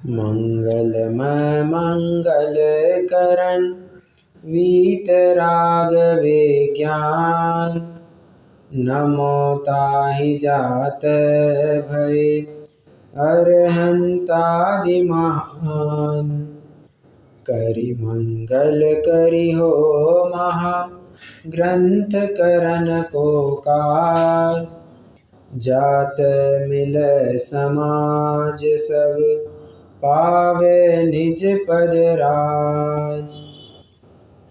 मंगलमय मंगल करण वीतराग विज्ञान। नमो ताहि जात भय अरहंतादि महान। करि मंगल करि हो महा ग्रंथ करन को काज। जात मिल समाज सब पावे निज पद राज।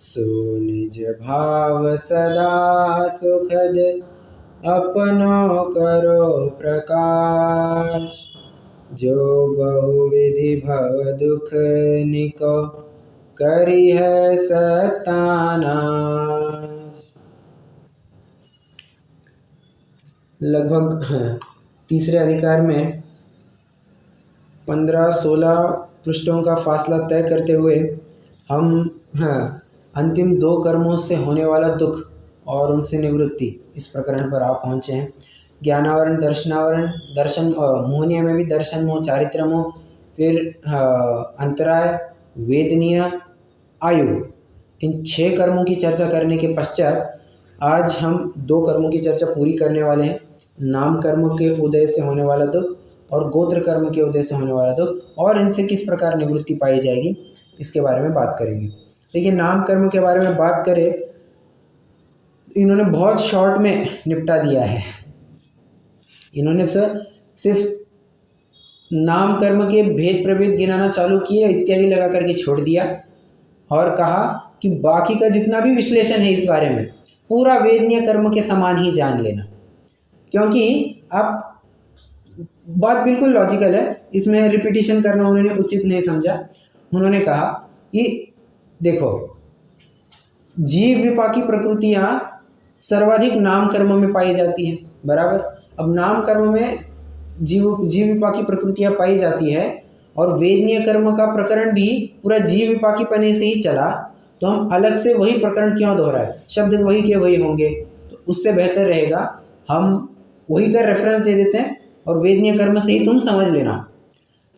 सो निज भाव सदा सुखद अपनो करो प्रकाश। जो बहुविधि भव दुख निको करी है सत्यानाश। लगभग तीसरे अधिकार में 15-16 पृष्ठों का फासला तय करते हुए हम अंतिम 2 कर्मों से होने वाला दुख और उनसे निवृत्ति इस प्रकरण पर आप पहुँचे हैं। ज्ञानावरण, दर्शनावरण, दर्शन मोहनीय में भी दर्शन मोह, चारित्र मोह, फिर अंतराय, वेदनीय, आयु, इन 6 कर्मों की चर्चा करने के पश्चात आज हम 2 कर्मों की चर्चा पूरी करने वाले हैं। नाम कर्म के उदय से होने वाला दुख और गोत्र कर्म के उदय से होने वाला दुख और इनसे किस प्रकार निवृत्ति पाई जाएगी इसके बारे में बात करेंगे। देखिए, नाम कर्म के बारे में बात करें, इन्होंने बहुत शॉर्ट में निपटा दिया है। इन्होंने सिर्फ नाम कर्म के भेद प्रभेद गिनाना चालू किए, इत्यादि लगा करके छोड़ दिया और कहा कि बाकी का जितना भी विश्लेषण है इस बारे में पूरा वेदनीय कर्म के समान ही जान लेना। क्योंकि अब बात बिल्कुल लॉजिकल है, इसमें रिपीटिशन करना उन्होंने उचित नहीं समझा। उन्होंने कहा कि देखो, जीव विपाकी प्रकृतियां सर्वाधिक नाम कर्म में पाई जाती हैं, बराबर। अब नाम कर्म में जीव विपाकी प्रकृतियां पाई जाती है और वेदनीय कर्म का प्रकरण भी पूरा जीव विपाकी पने से ही चला, तो हम अलग से वही प्रकरण क्यों दोहराए? शब्द वही के वही होंगे, तो उससे बेहतर रहेगा हम वही का रेफरेंस दे देते हैं और वेदनीय कर्म से ही तुम समझ लेना।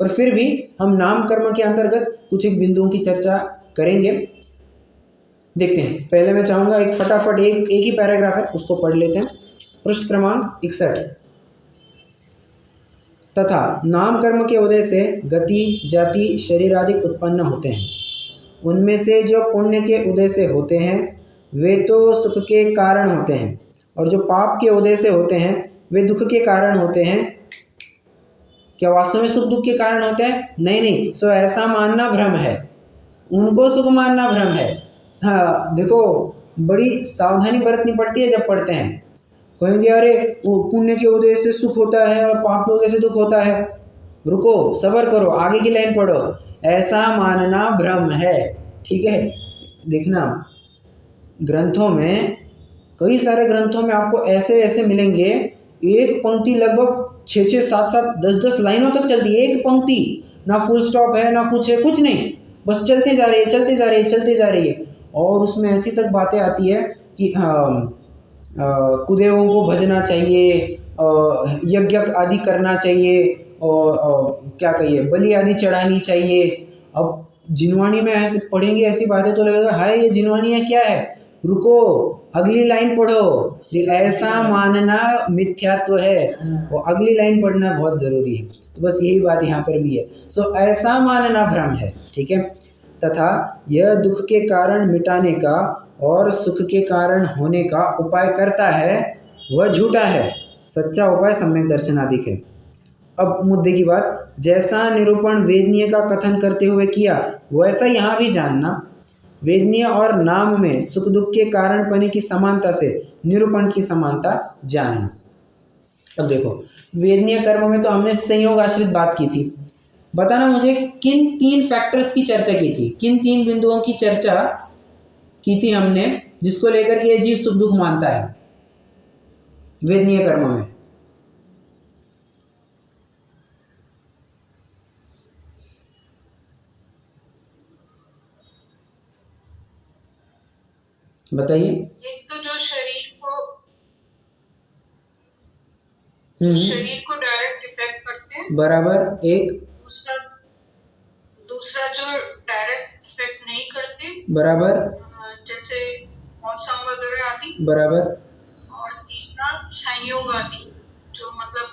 पर फिर भी हम नाम कर्म के अंतर्गत कुछ एक बिंदुओं की चर्चा करेंगे। देखते हैं। पहले मैं चाहूँगा एक फटाफट एक ही पैराग्राफ है उसको पढ़ लेते हैं। पृष्ठ क्रमांक 61। तथा नाम कर्म के उदय से गति, जाति, शरीर आदि उत्पन्न होते हैं। उनमें से जो पुण्य के उदय से होते हैं वे तो सुख के कारण होते हैं, और जो पाप के उदय से होते हैं वे दुख के कारण होते हैं। क्या वास्तव में सुख दुख के कारण होते हैं? नहीं। सो ऐसा मानना भ्रम है, उनको सुख मानना भ्रम है। हाँ देखो, बड़ी सावधानी बरतनी पड़ती है जब पढ़ते हैं। कहेंगे अरे वो पुण्य के उदय से सुख होता है और पाप के उदय से दुख होता है। रुको, सब्र करो, आगे की लाइन पढ़ो। ऐसा मानना भ्रम है, ठीक है। देखना, ग्रंथों में, कई सारे ग्रंथों में आपको ऐसे ऐसे मिलेंगे, एक पंक्ति लगभग 6-6, 7-7, 10-10 लाइनों तक चलती है। एक पंक्ति, ना फुल स्टॉप है ना कुछ है, कुछ नहीं, बस चलते जा रही है। और उसमें ऐसी तक बातें आती है कि कुदेवों को भजना चाहिए, यज्ञ आदि करना चाहिए, और क्या कहिए, बलि आदि चढ़ानी चाहिए। अब जिनवाणी में ऐसे पढ़ेंगे ऐसी बातें तो लगेगा हाय ये जिनवाणी है क्या है। रुको, अगली लाइन पढ़ो। ऐसा मानना मिथ्यात्व है, और अगली लाइन पढ़ना बहुत ज़रूरी है। तो बस यही बात यहाँ पर भी है। सो ऐसा मानना भ्रम है, ठीक है। तथा यह दुख के कारण मिटाने का और सुख के कारण होने का उपाय करता है वह झूठा है, सच्चा उपाय सम्यक दर्शनादिक है। अब मुद्दे की बात, जैसा निरूपण वेदनीय का कथन करते हुए किया वैसा यहाँ भी जानना। वेदनीय और नाम में सुख दुख के कारण पने की समानता से निरूपण की समानता जानना। अब देखो, वेदनीय कर्म में तो हमने संयोग आश्रित बात की थी। बताना मुझे किन 3 फैक्टर्स की चर्चा की थी, किन 3 बिंदुओं की चर्चा की थी हमने जिसको लेकर के ये जीव सुख दुख मानता है वेदनीय कर्म में? बताइए। एक तो जो शरीर को डायरेक्ट इफेक्ट करते हैं, बराबर। एक दूसरा दूसरा जो डायरेक्ट इफेक्ट नहीं करते, बराबर, जैसे मौसम वगैरह आदि, बराबर, और तीसरा संयोग आदि, जो मतलब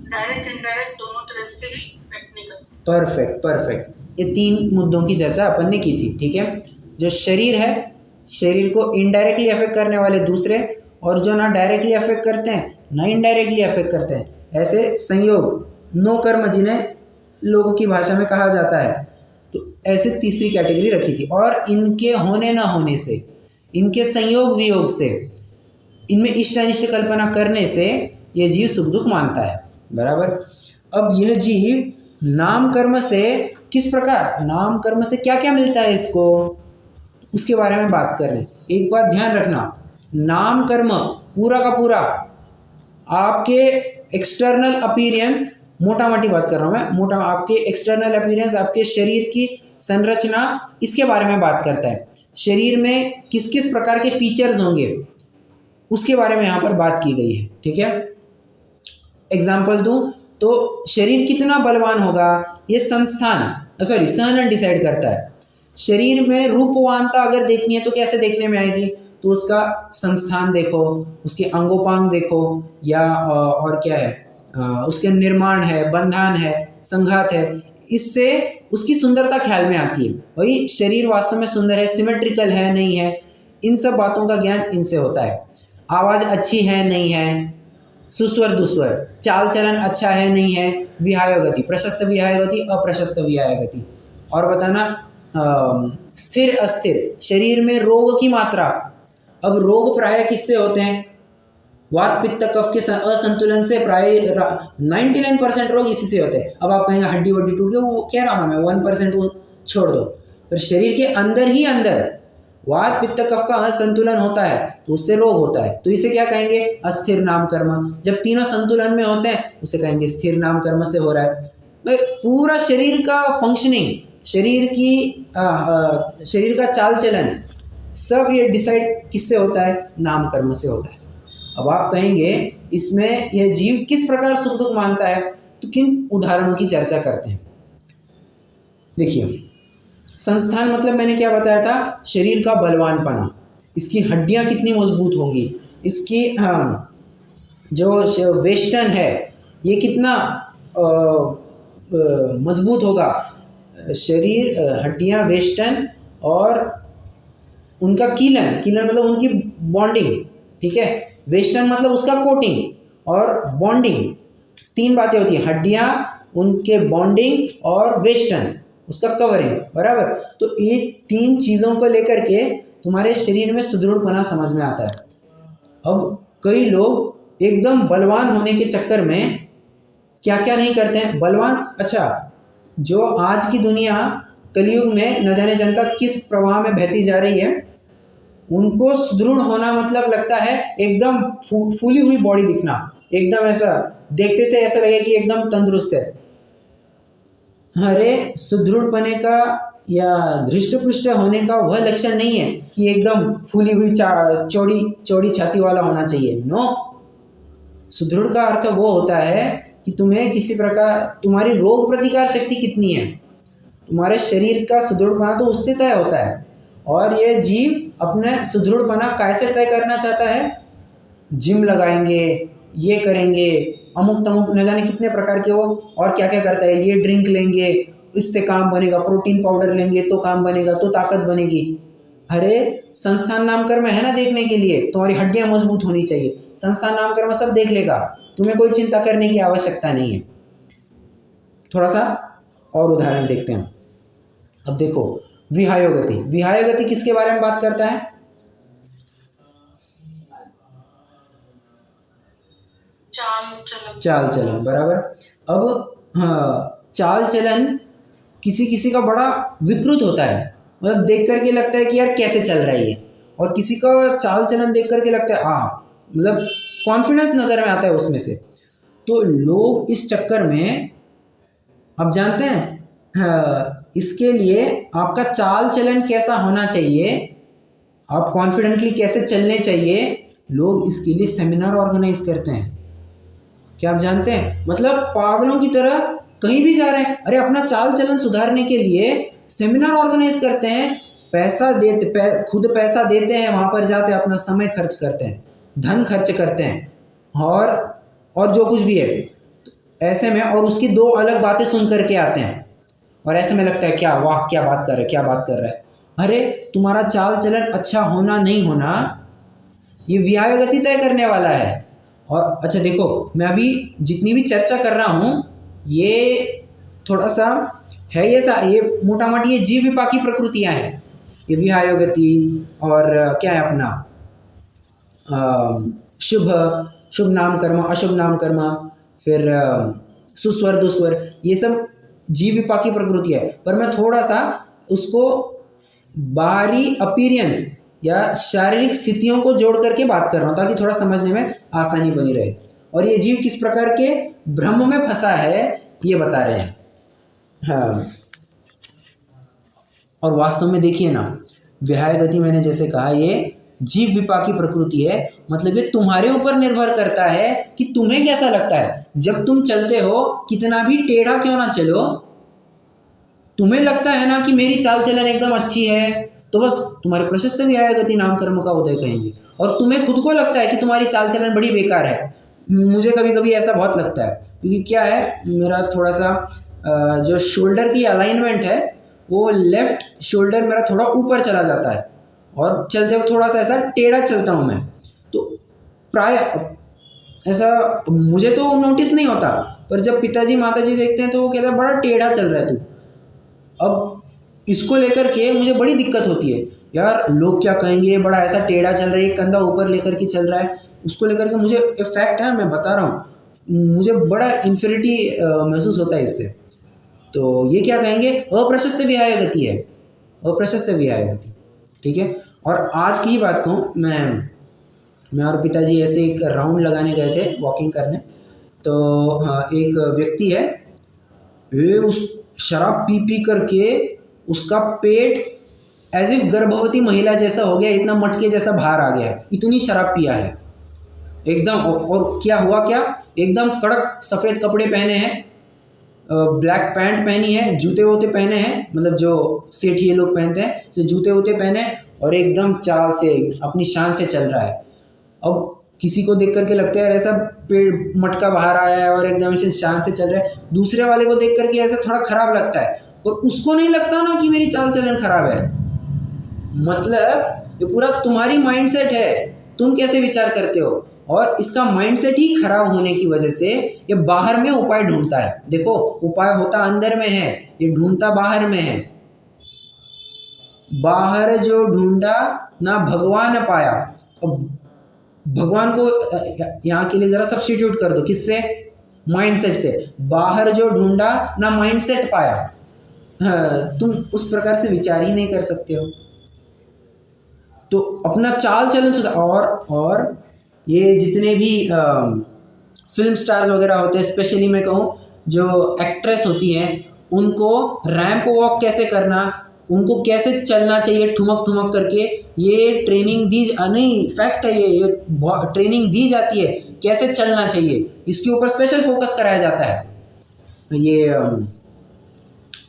डायरेक्ट इनडायरेक्ट दोनों तरह से ही इफेक्ट नहीं करते। Perfect perfect. ये 3 मुद्दों की चर्चा अपन ने की थी, ठीक है। जो शरीर है, शरीर को इनडायरेक्टली अफेक्ट करने वाले दूसरे, और जो ना डायरेक्टली अफेक्ट करते हैं ना इनडायरेक्टली अफेक्ट करते हैं, ऐसे संयोग, नो कर्म जिन्हें लोगों की भाषा में कहा जाता है। तो ऐसे तीसरी कैटेगरी रखी थी, और इनके होने ना होने से, इनके संयोग वियोग से, इनमें इष्ट अनिष्ट कल्पना करने से ये जीव सुख दुख मानता है, बराबर। अब यह जीव नाम कर्म से किस प्रकार, नाम कर्म से क्या क्या मिलता है इसको, उसके बारे में बात कर रहे हैं। एक बात ध्यान रखना, नाम कर्म पूरा का पूरा आपके एक्सटर्नल अपीयरेंस, मोटा मोटी बात कर रहा हूँ मैं, मोटा, आपके एक्सटर्नल अपीयरेंस, आपके शरीर की संरचना, इसके बारे में बात करता है। शरीर में किस किस प्रकार के फीचर्स होंगे उसके बारे में यहाँ पर बात की गई है, ठीक है। एग्जाम्पल दूं तो शरीर कितना बलवान होगा ये सहन डिसाइड करता है। शरीर में रूपवानता अगर देखनी है तो कैसे देखने में आएगी, तो उसका संस्थान देखो, उसके अंगोपांग देखो, या और क्या है, उसके निर्माण है, बंधन है, संघात है, इससे उसकी सुंदरता ख्याल में आती है। वही शरीर वास्तव में सुंदर है, सिमेट्रिकल है नहीं है, इन सब बातों का ज्ञान इनसे होता है। आवाज़ अच्छी है नहीं है, सुस्वर दुस्वर, चाल चलन अच्छा है नहीं है, विहाय गति, प्रशस्त विहाय गति, अप्रशस्त विहाय गति, और बताना स्थिर अस्थिर, शरीर में रोग की मात्रा। अब रोग प्राय किससे होते हैं, वात पित्त कफ के असंतुलन से प्राय 99% रोग इसी से होते हैं। अब आप कहेंगे हड्डी वड्डी टूट गई, वो कह रहा हूँ मैं 1% वो छोड़ दो, पर शरीर के अंदर ही अंदर वात पित्त कफ का असंतुलन होता है तो उससे रोग होता है, तो इसे क्या कहेंगे, अस्थिर नाम कर्म। जब तीनों संतुलन में होते हैं उसे कहेंगे स्थिर नाम कर्म से हो रहा है। भाई पूरा शरीर का फंक्शनिंग, शरीर का चाल चलन, सब ये डिसाइड किससे होता है, नाम कर्म से होता है। अब आप कहेंगे इसमें यह जीव किस प्रकार सुख दुख मानता है, तो किन उदाहरणों की चर्चा करते हैं। देखिए, संस्थान मतलब मैंने क्या बताया था, शरीर का बलवानपना, इसकी हड्डियां कितनी मजबूत होंगी, इसकी जो वेस्टर्न है ये कितना मजबूत होगा, शरीर, हड्डियां वेस्टर्न, और उनका कीलन मतलब उनकी बॉन्डिंग, ठीक है। वेस्टर्न मतलब उसका कोटिंग और बॉन्डिंग, 3 बातें होती हैं, हड्डियां, उनके बॉन्डिंग और वेस्टर्न उसका कवरिंग, बराबर। तो ये 3 चीज़ों को लेकर के तुम्हारे शरीर में सुदृढ़पना समझ में आता है। अब कई लोग एकदम बलवान होने के चक्कर में क्या क्या नहीं करते हैं, बलवान, अच्छा, जो आज की दुनिया कलयुग में न जाने जनता किस प्रवाह में बहती जा रही है, उनको सुदृढ़ होना मतलब लगता है एकदम फूली हुई बॉडी दिखना, एकदम ऐसा देखते से ऐसा लगे कि एकदम तंदुरुस्त है। अरे सुदृढ़पने का या धृष्ट पुष्ट होने का वह लक्षण नहीं है कि एकदम फूली हुई चौड़ी छाती वाला होना चाहिए। नो, सुदृढ़ का अर्थ वो होता है कि तुम्हें किसी प्रकार, तुम्हारी रोग प्रतिकार शक्ति कितनी है, तुम्हारे शरीर का सुदृढ़पना तो उससे तय होता है। और ये जीव अपने सुदृढ़पना कैसे तय करना चाहता है, जिम लगाएंगे, ये करेंगे, अमुक तमुक न जाने कितने प्रकार के वो और क्या क्या करता है, ये ड्रिंक लेंगे इससे काम बनेगा, प्रोटीन पाउडर लेंगे तो काम बनेगा, तो ताकत बनेगी। अरे संस्थान नाम कर्म है ना देखने के लिए, तुम्हारी हड्डियां मजबूत होनी चाहिए, संस्थान नाम कर्म सब देख लेगा, तुम्हें कोई चिंता करने की आवश्यकता नहीं है। थोड़ा सा और उदाहरण देखते हैं। अब देखो, विहायोगति, विहायोगति किसके बारे में बात करता है, चाल चलन, बराबर। अब हाँ, चाल चलन किसी किसी का बड़ा विकृत होता है, मतलब देख करके लगता है कि यार कैसे चल रहा है ये, और किसी का चाल चलन देख करके लगता है मतलब कॉन्फिडेंस नज़र में आता है उसमें से। तो लोग इस चक्कर में, अब जानते हैं इसके लिए आपका चाल चलन कैसा होना चाहिए, आप कॉन्फिडेंटली कैसे चलने चाहिए, लोग इसके लिए सेमिनार ऑर्गेनाइज करते हैं। क्या आप जानते हैं, मतलब पागलों की तरह कहीं भी जा रहे हैं, अरे अपना चाल चलन सुधारने के लिए सेमिनार ऑर्गेनाइज करते हैं, खुद पैसा देते हैं, वहाँ पर जाते हैं, अपना समय खर्च करते हैं, धन खर्च करते हैं और जो कुछ भी है ऐसे में, और उसकी दो अलग बातें सुन करके आते हैं और ऐसे में लगता है क्या वाह क्या बात कर रहे, क्या बात कर रहा है। अरे तुम्हारा चाल चलन अच्छा होना नहीं होना ये विहाय गति तय करने वाला है। और अच्छा देखो, मैं अभी जितनी भी चर्चा कर रहा हूँ ये थोड़ा सा है, ये मोटा मोटी ये जीव विपाकी प्रकृतियाँ हैं, ये विहाय गति और क्या है अपना शुभ शुभ नाम कर्म, अशुभ नाम कर्म, फिर सुस्वर दुस्वर, ये सब जीव विपाकी प्रकृति है। पर मैं थोड़ा सा उसको बाहरी अपीयरेंस या शारीरिक स्थितियों को जोड़ करके बात कर रहा हूँ ताकि थोड़ा समझने में आसानी बनी रहे। और ये जीव किस प्रकार के भ्रम में फंसा है ये बता रहे हैं। हाँ, और वास्तव में देखिए ना, विहाय गति मैंने जैसे कहा ये जीव विपाकी प्रकृति है, मतलब ये तुम्हारे ऊपर निर्भर करता है कि तुम्हें कैसा लगता है। जब तुम चलते हो कितना भी टेढ़ा क्यों ना चलो, तुम्हें लगता है ना कि मेरी चाल चलन एकदम अच्छी है, तो बस तुम्हारे प्रशस्त विहाय गति नाम कर्म का उदय कहेंगे। और तुम्हें खुद को लगता है कि तुम्हारी चाल चलन बड़ी बेकार है, मुझे कभी कभी ऐसा बहुत लगता है, क्योंकि क्या है मेरा थोड़ा सा जो शोल्डर की अलाइनमेंट है वो लेफ्ट शोल्डर मेरा थोड़ा ऊपर चला जाता है और चलते हुए थोड़ा सा ऐसा टेढ़ा चलता हूँ मैं। तो प्राय ऐसा मुझे तो नोटिस नहीं होता, पर जब पिताजी माताजी देखते हैं तो वो कहते हैं बड़ा टेढ़ा चल रहा है तू। अब इसको लेकर के मुझे बड़ी दिक्कत होती है, यार लोग क्या कहेंगे, बड़ा ऐसा टेढ़ा चल रहा है, एक कंधा ऊपर लेकर के चल रहा है, उसको लेकर के मुझे इफेक्ट है, मैं बता रहा हूँ, मुझे बड़ा इन्फीरिटी महसूस होता है इससे। तो ये क्या कहेंगे, अप्रशस्त विहाय गति है, अप्रशस्त विहाय गति, ठीक है। और आज की ही बात कहूँ, मैं और पिताजी ऐसे एक राउंड लगाने गए थे वॉकिंग करने, तो हाँ एक व्यक्ति है, ये उस शराब पी पी करके उसका पेट एज इफ गर्भवती महिला जैसा हो गया, इतना मटके जैसा बाहर आ गया है, इतनी शराब पिया है एकदम। और क्या हुआ, क्या एकदम कड़क सफ़ेद कपड़े पहने हैं, ब्लैक पैंट पहनी है, जूते वूते पहने हैं, मतलब जो सेठ ये लोग पहनते हैं से जूते वूते पहने, और एकदम चाल से अपनी शान से चल रहा है। अब किसी को देख करके लगता है ऐसा पेट मटका बाहर आया है और एकदम से शान से चल रहा है, दूसरे वाले को देख करके ऐसा थोड़ा खराब लगता है, और उसको नहीं लगता ना कि मेरी चाल चलन खराब है। मतलब ये पूरा तुम्हारी माइंडसेट है, तुम कैसे विचार करते हो, और इसका माइंडसेट ही खराब होने की वजह से ये बाहर में उपाय ढूंढता है। देखो उपाय होता अंदर में है, ये ढूंढता बाहर में है। बाहर जो ढूंढा ना भगवान पाया। अब भगवान को यहाँ के लिए जरा सब्स्टिट्यूट कर दो, किससे, माइंडसेट से। बाहर जो ढूंढा ना माइंडसेट पाया। हाँ, तुम उस प्रकार से विचार ही नहीं कर सकते हो, तो अपना चाल चलन सुधार। और ये जितने भी फिल्म स्टार्स वगैरह होते हैं, स्पेशली मैं कहूँ जो एक्ट्रेस होती हैं, उनको रैंप वॉक कैसे करना, उनको कैसे चलना चाहिए ठुमक ठुमक करके, ये ट्रेनिंग दी नहीं, फैक्ट है ये ट्रेनिंग दी जाती है कैसे चलना चाहिए, इसके ऊपर स्पेशल फोकस कराया जाता है। ये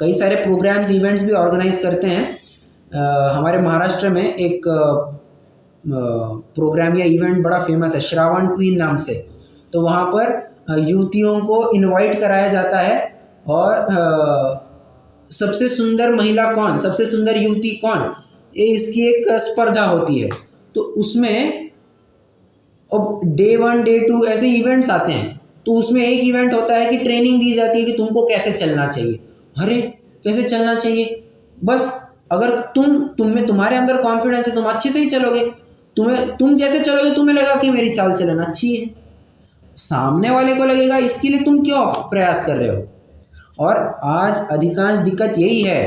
कई सारे प्रोग्राम्स इवेंट्स भी ऑर्गेनाइज करते हैं। हमारे महाराष्ट्र में एक प्रोग्राम या इवेंट बड़ा फेमस है, श्रावण क्वीन नाम से। तो वहाँ पर युवतियों को इनवाइट कराया जाता है, और सबसे सुंदर महिला कौन, सबसे सुंदर युवती कौन, ये इसकी एक स्पर्धा होती है। तो उसमें अब डे 1 डे 2 ऐसे इवेंट्स आते हैं, तो उसमें एक इवेंट होता है कि ट्रेनिंग दी जाती है कि तुमको कैसे चलना चाहिए। अरे कैसे चलना चाहिए, बस अगर तुम्हारे अंदर कॉन्फिडेंस है, तुम अच्छे से ही चलोगे, तुम जैसे चलोगे तुम्हें लगा कि मेरी चाल चलन अच्छी है, सामने वाले को लगेगा, इसके लिए तुम क्यों प्रयास कर रहे हो। और आज अधिकांश दिक्कत यही है,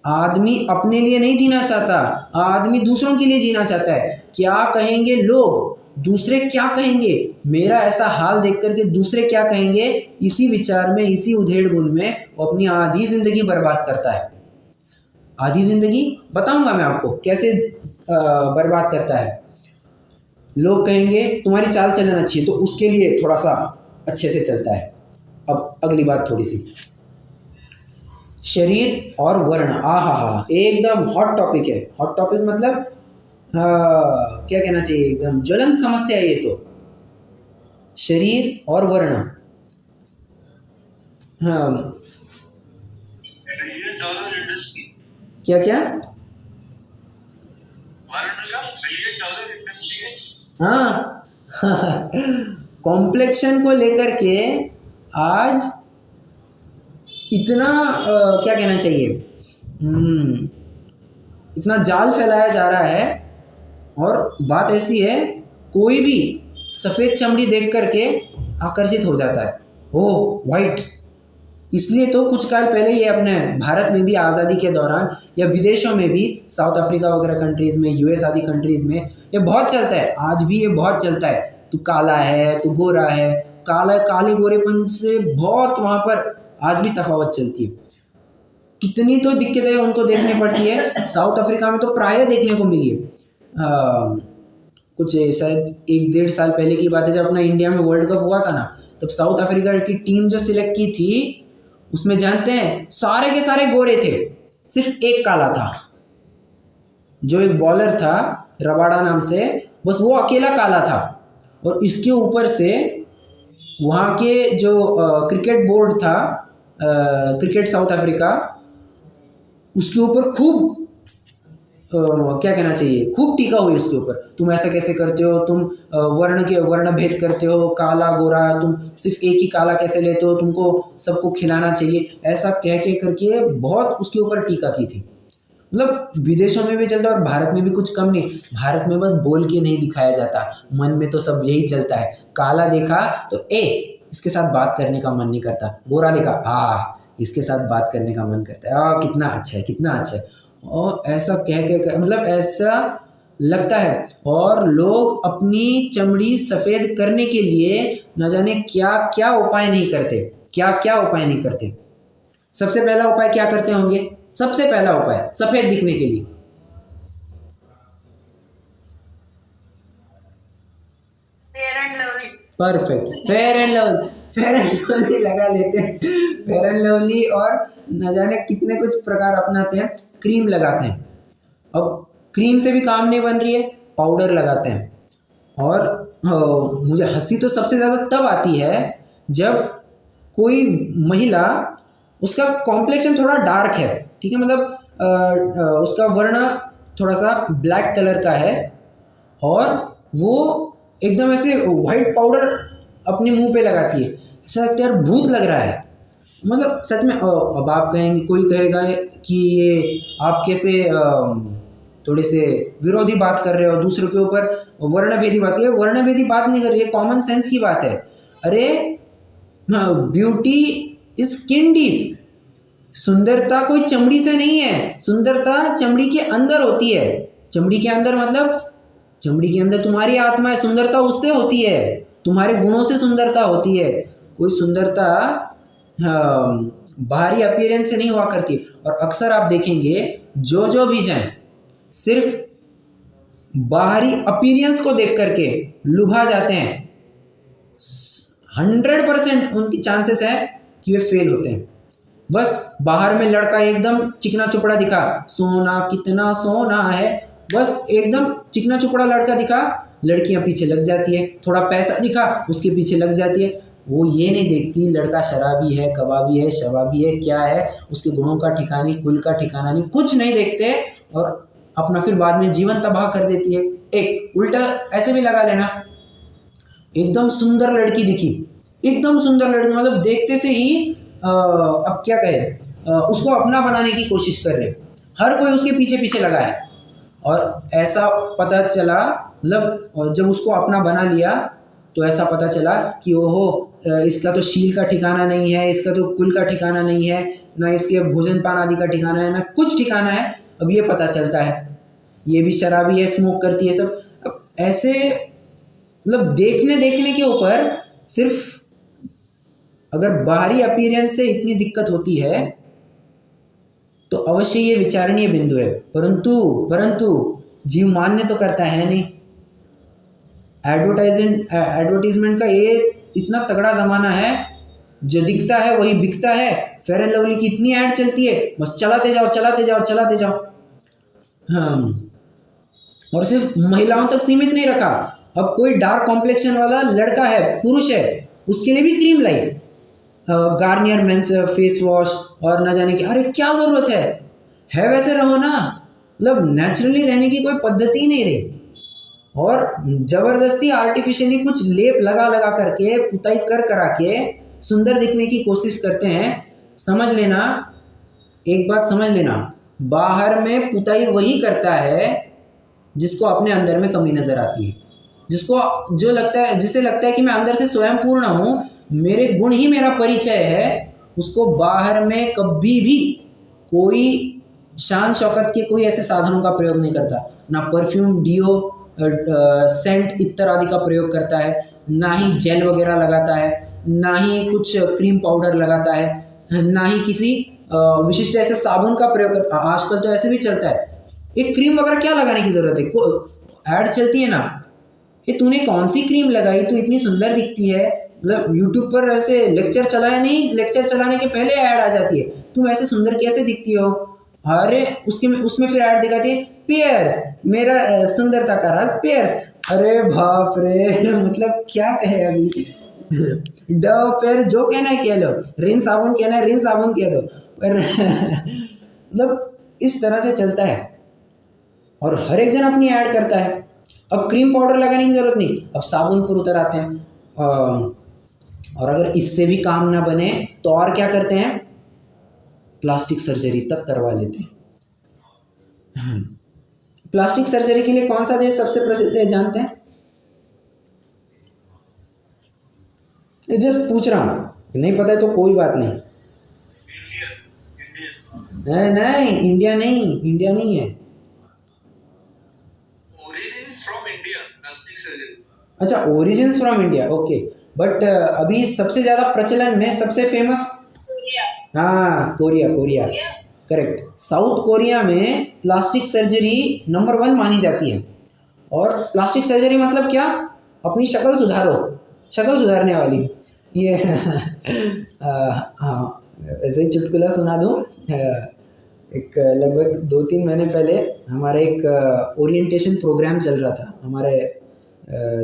आदमी अपने लिए नहीं जीना चाहता, आदमी दूसरों के लिए जीना चाहता है। क्या कहेंगे लोग, दूसरे क्या कहेंगे, मेरा ऐसा हाल देख करके दूसरे क्या कहेंगे, इसी विचार में, इसी उधेड़ बुन में वो अपनी आधी जिंदगी बर्बाद करता है। आधी जिंदगी बताऊंगा मैं आपको कैसे बर्बाद करता है। लोग कहेंगे तुम्हारी चाल चलन अच्छी है, तो उसके लिए थोड़ा सा अच्छे से चलता है, अब अगली बात थोड़ी सी, शरीर और वर्ण, आ हा, एकदम हॉट टॉपिक है। हॉट टॉपिक मतलब क्या कहना चाहिए, एकदम ज्वलंत समस्या है ये तो, शरीर और वर्ण। हाँ क्या क्या, हाँ कॉम्प्लेक्शन को लेकर के आज इतना क्या कहना चाहिए, इतना जाल फैलाया जा रहा है। और बात ऐसी है, कोई भी सफ़ेद चमड़ी देख करके आकर्षित हो जाता है, ओह वाइट। इसलिए तो कुछ काल पहले ये अपने भारत में भी आज़ादी के दौरान या विदेशों में भी, साउथ अफ्रीका वगैरह कंट्रीज़ में, यूएस आदि कंट्रीज़ में ये बहुत चलता है, आज भी ये बहुत चलता है। तू काला है, तू गोरा है, काला काले गोरेपन से बहुत वहाँ पर आज भी तफावत चलती है। कितनी तो दिक्कतें उनको देखनी पड़ती है। साउथ अफ्रीका में तो प्राय देखने को मिली है। कुछ शायद 1-1.5 साल पहले की बात है, जब अपना इंडिया में वर्ल्ड कप हुआ था ना, तब साउथ अफ्रीका की टीम जो सिलेक्ट की थी उसमें जानते हैं सारे के सारे गोरे थे, सिर्फ एक काला था, जो एक बॉलर था रबाडा नाम से, बस वो अकेला काला था। और इसके ऊपर से वहाँ के जो क्रिकेट बोर्ड था, क्रिकेट साउथ अफ्रीका, उसके ऊपर खूब क्या कहना चाहिए, खूब टीका हुई उसके ऊपर, तुम ऐसा कैसे करते हो, तुम वर्ण भेद करते हो, काला गोरा, तुम सिर्फ एक ही काला कैसे लेते हो, तुमको सबको खिलाना चाहिए, ऐसा कह के करके बहुत उसके ऊपर टीका की थी। मतलब विदेशों में भी चलता है और भारत में भी कुछ कम नहीं। भारत में बस बोल के नहीं दिखाया जाता, मन में तो सब यही चलता है। काला देखा तो इसके साथ बात करने का मन नहीं करता, गोरा देखा इसके साथ बात करने का मन करता है, कितना अच्छा है, कितना अच्छा है। और ऐसा कह मतलब ऐसा लगता है। और लोग अपनी चमड़ी सफ़ेद करने के लिए न जाने क्या क्या उपाय नहीं करते, क्या क्या उपाय नहीं करते। सबसे पहला उपाय क्या करते होंगे? सबसे पहला उपाय सफ़ेद दिखने के लिए परफेक्ट, फेयर एंड लवली लगा लेते हैं। फेयर एंड लवली और न जाने कितने कुछ प्रकार अपनाते हैं, क्रीम लगाते हैं। अब क्रीम से भी काम नहीं बन रही है, पाउडर लगाते हैं। और मुझे हंसी तो सबसे ज़्यादा तब आती है जब कोई महिला, उसका कॉम्प्लेक्शन थोड़ा डार्क है, ठीक है, मतलब उसका वर्ण थोड़ा सा ब्लैक कलर का है, और वो एकदम ऐसे वाइट पाउडर अपने मुंह पे लगाती है, ऐसा लगता है यार भूत लग रहा है। मतलब सच में। अब आप कहेंगे, कोई कहेगा कि ये आप कैसे थोड़े से विरोधी बात कर रहे हो, दूसरों के ऊपर वर्णभेदी बात कर रहे हो। वर्णभेदी बात नहीं कर रही है, कॉमन सेंस की बात है। अरे ब्यूटी इज स्किन डीप, सुंदरता कोई चमड़ी से नहीं है, सुंदरता चमड़ी के अंदर होती है। चमड़ी के अंदर मतलब चमड़ी के अंदर तुम्हारी आत्मा है, सुंदरता उससे होती है, तुम्हारे गुणों से सुंदरता होती है। कोई सुंदरता बाहरी अपीयरेंस से नहीं हुआ करती। और अक्सर आप देखेंगे जो भी जाएं, सिर्फ बाहरी अपीयरेंस को देख करके लुभा जाते हैं। 100% उनकी चांसेस है कि वे फेल होते हैं। बस बाहर में लड़का एकदम चिकना चुपड़ा दिखा, सोना कितना सोना है, बस एकदम चिकना चुपड़ा लड़का दिखा, लड़कियां पीछे लग जाती है। थोड़ा पैसा दिखा, उसके पीछे लग जाती है। वो ये नहीं देखती लड़का शराबी है, कबाबी है, शबाबी है, क्या है, उसके गुणों का ठिकाना नहीं, कुल का ठिकाना नहीं, कुछ नहीं देखते, और अपना फिर बाद में जीवन तबाह कर देती है। एक उल्टा ऐसे भी लगा लेना, एकदम सुंदर लड़की दिखी, एकदम सुंदर लड़की, मतलब देखते से ही अब क्या कहे, उसको अपना बनाने की कोशिश कर रहे, हर कोई उसके पीछे पीछे लगा है। और ऐसा पता चला, मतलब जब उसको अपना बना लिया तो ऐसा पता चला कि ओहो, इसका तो शील का ठिकाना नहीं है, इसका तो कुल का ठिकाना नहीं है, ना इसके भोजन पान आदि का ठिकाना है, ना कुछ ठिकाना है। अब ये पता चलता है ये भी शराबी है, स्मोक करती है, सब। अब ऐसे मतलब देखने के ऊपर सिर्फ अगर बाहरी अपीयरेंस से इतनी दिक्कत होती है तो अवश्य ये विचारणीय बिंदु है। परंतु जीव मान्य तो करता है नहीं। एडवर्टाइजमेंट का ये इतना तगड़ा ज़माना है, जो दिखता है वही बिकता है। फेयर एंड लवली की इतनी ऐड चलती है, बस चलाते जाओ चलाते जाओ चलाते जाओ। हाँ, और सिर्फ महिलाओं तक सीमित नहीं रखा, अब कोई डार्क कॉम्प्लेक्शन वाला लड़का है, पुरुष है, उसके लिए भी क्रीम लाई, गार्नियर मेंस फेस वॉश और न जाने की। अरे क्या ज़रूरत है वैसे रहो ना, मतलब नेचुरली रहने की कोई पद्धति ही नहीं रही। और ज़बरदस्ती आर्टिफिशियली कुछ लेप लगा लगा करके, पुताई कर करा के सुंदर दिखने की कोशिश करते हैं। समझ लेना, एक बात समझ लेना, बाहर में पुताई वही करता है जिसको अपने अंदर में कमी नज़र आती है, जिसे लगता है कि मैं अंदर से स्वयं पूर्ण हूँ, मेरे गुण ही मेरा परिचय है, उसको बाहर में कभी भी कोई शान शौकत के कोई ऐसे साधनों का प्रयोग नहीं करता। ना परफ्यूम, डियो, सेंट इत्तर आदि का प्रयोग करता है, ना ही जेल वगैरह लगाता है, ना ही कुछ क्रीम पाउडर लगाता है, ना ही किसी विशिष्ट ऐसे साबुन का प्रयोग करता। आजकल तो ऐसे भी चलता है, एक क्रीम वगैरह क्या लगाने की ज़रूरत है, ऐड चलती है ना, ये तूने कौन सी क्रीम लगाई, तू इतनी सुंदर दिखती है। मतलब यूट्यूब पर ऐसे लेक्चर चलाया नहीं, लेक्चर चलाने के पहले ऐड आ जाती है, तुम ऐसे सुंदर कैसे दिखती हो। अरे उसमें फिर ऐड दिखाती है, पेयर्स, मेरा सुंदरता का राज पेयर्स। अरे बाप रे, मतलब क्या कहे अभी। डव पेयर जो कहना है कह लो, रिन साबुन कहना है रिन साबुन कह दो, पर मतलब इस तरह से चलता है और हर एक जन अपनी ऐड करता है। अब क्रीम पाउडर लगाने की ज़रूरत नहीं, अब साबुन पर उतर आते हैं। और अगर इससे भी काम ना बने तो और क्या करते हैं, प्लास्टिक सर्जरी तक करवा लेते हैं। प्लास्टिक सर्जरी के लिए कौन सा देश सबसे प्रसिद्ध है जानते हैं? जस्ट पूछ रहा हूँ, नहीं पता है तो कोई बात नहीं। नहीं, इंडिया नहीं है। अच्छा, origins from India, okay. But अभी सबसे ज़्यादा प्रचलन में, सबसे फेमस, हाँ, कोरिया, करेक्ट। साउथ कोरिया में प्लास्टिक सर्जरी नंबर 1 मानी जाती है। और प्लास्टिक सर्जरी मतलब क्या, अपनी शक्ल सुधारो, शक्ल सुधारने वाली ये। हाँ, ऐसे ही चुटकुला सुना दूँ। एक लगभग 2-3 महीने पहले हमारा एक ओरिएंटेशन प्रोग्राम चल रहा था हमारे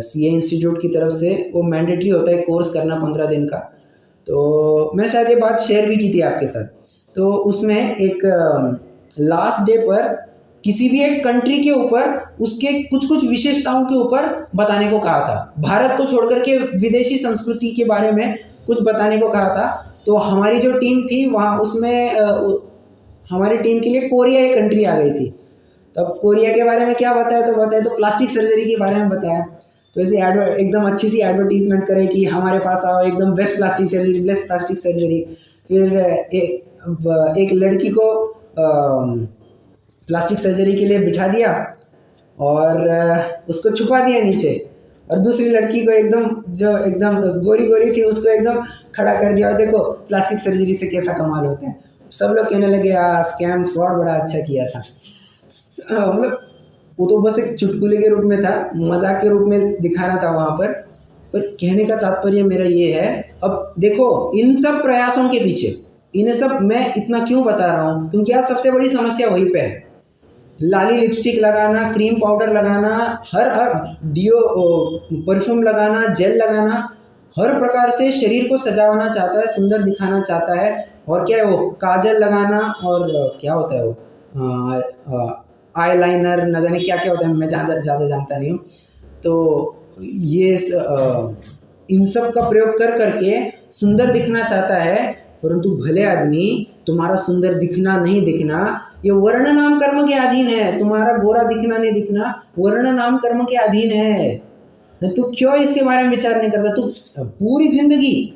CA इंस्टीट्यूट की तरफ से। वो मैंडेटरी होता है कोर्स करना 15 दिन का। तो मैं शायद ये बात शेयर भी की थी आपके साथ। तो उसमें एक लास्ट डे पर किसी भी एक कंट्री के ऊपर उसके कुछ विशेषताओं के ऊपर बताने को कहा था। भारत को छोड़कर के विदेशी संस्कृति के बारे में कुछ बताने को कहा था। तो हमारी जो टीम थी वहाँ, उसमें हमारी टीम के लिए कोरिया एक कंट्री आ गई थी। तब कोरिया के बारे में क्या बताया, तो प्लास्टिक सर्जरी के बारे में बताया। तो ऐसे एकदम अच्छी सी एडवर्टीजमेंट करे कि हमारे पास आओ, एकदम बेस्ट प्लास्टिक सर्जरी। फिर एक लड़की को प्लास्टिक सर्जरी के लिए बिठा दिया और उसको छुपा दिया नीचे, और दूसरी लड़की को एकदम गोरी थी, उसको एकदम खड़ा कर दिया, और देखो प्लास्टिक सर्जरी से कैसा कमाल होता है। सब लोग कहने लगे स्कैम, फ्रॉड बड़ा अच्छा किया था। मतलब वो तो बस एक चुटकुले के रूप में था, मजाक के रूप में दिखाना था वहाँ पर कहने का तात्पर्य मेरा ये है। अब देखो, इन सब प्रयासों के पीछे, इन्हें सब मैं इतना क्यों बता रहा हूँ, क्योंकि आज सबसे बड़ी समस्या वहीं पे है। लाली लिपस्टिक लगाना, क्रीम पाउडर लगाना, हर डियो, परफ्यूम लगाना, जेल लगाना, हर प्रकार से शरीर को सजाना चाहता है, सुंदर दिखाना चाहता है। और क्या है वो, काजल लगाना, और क्या होता है वो, आई लाइनर, न जाने क्या क्या होता है, मैं ज़्यादा जानता नहीं हूँ। तो ये इन सब का प्रयोग कर करके सुंदर दिखना चाहता है। परंतु भले आदमी, तुम्हारा सुंदर दिखना नहीं दिखना ये वर्ण नाम कर्म के अधीन है। तुम्हारा गोरा दिखना नहीं दिखना वर्ण नाम कर्म के अधीन है। तू क्यों इसके बारे में विचार नहीं करता? तू पूरी जिंदगी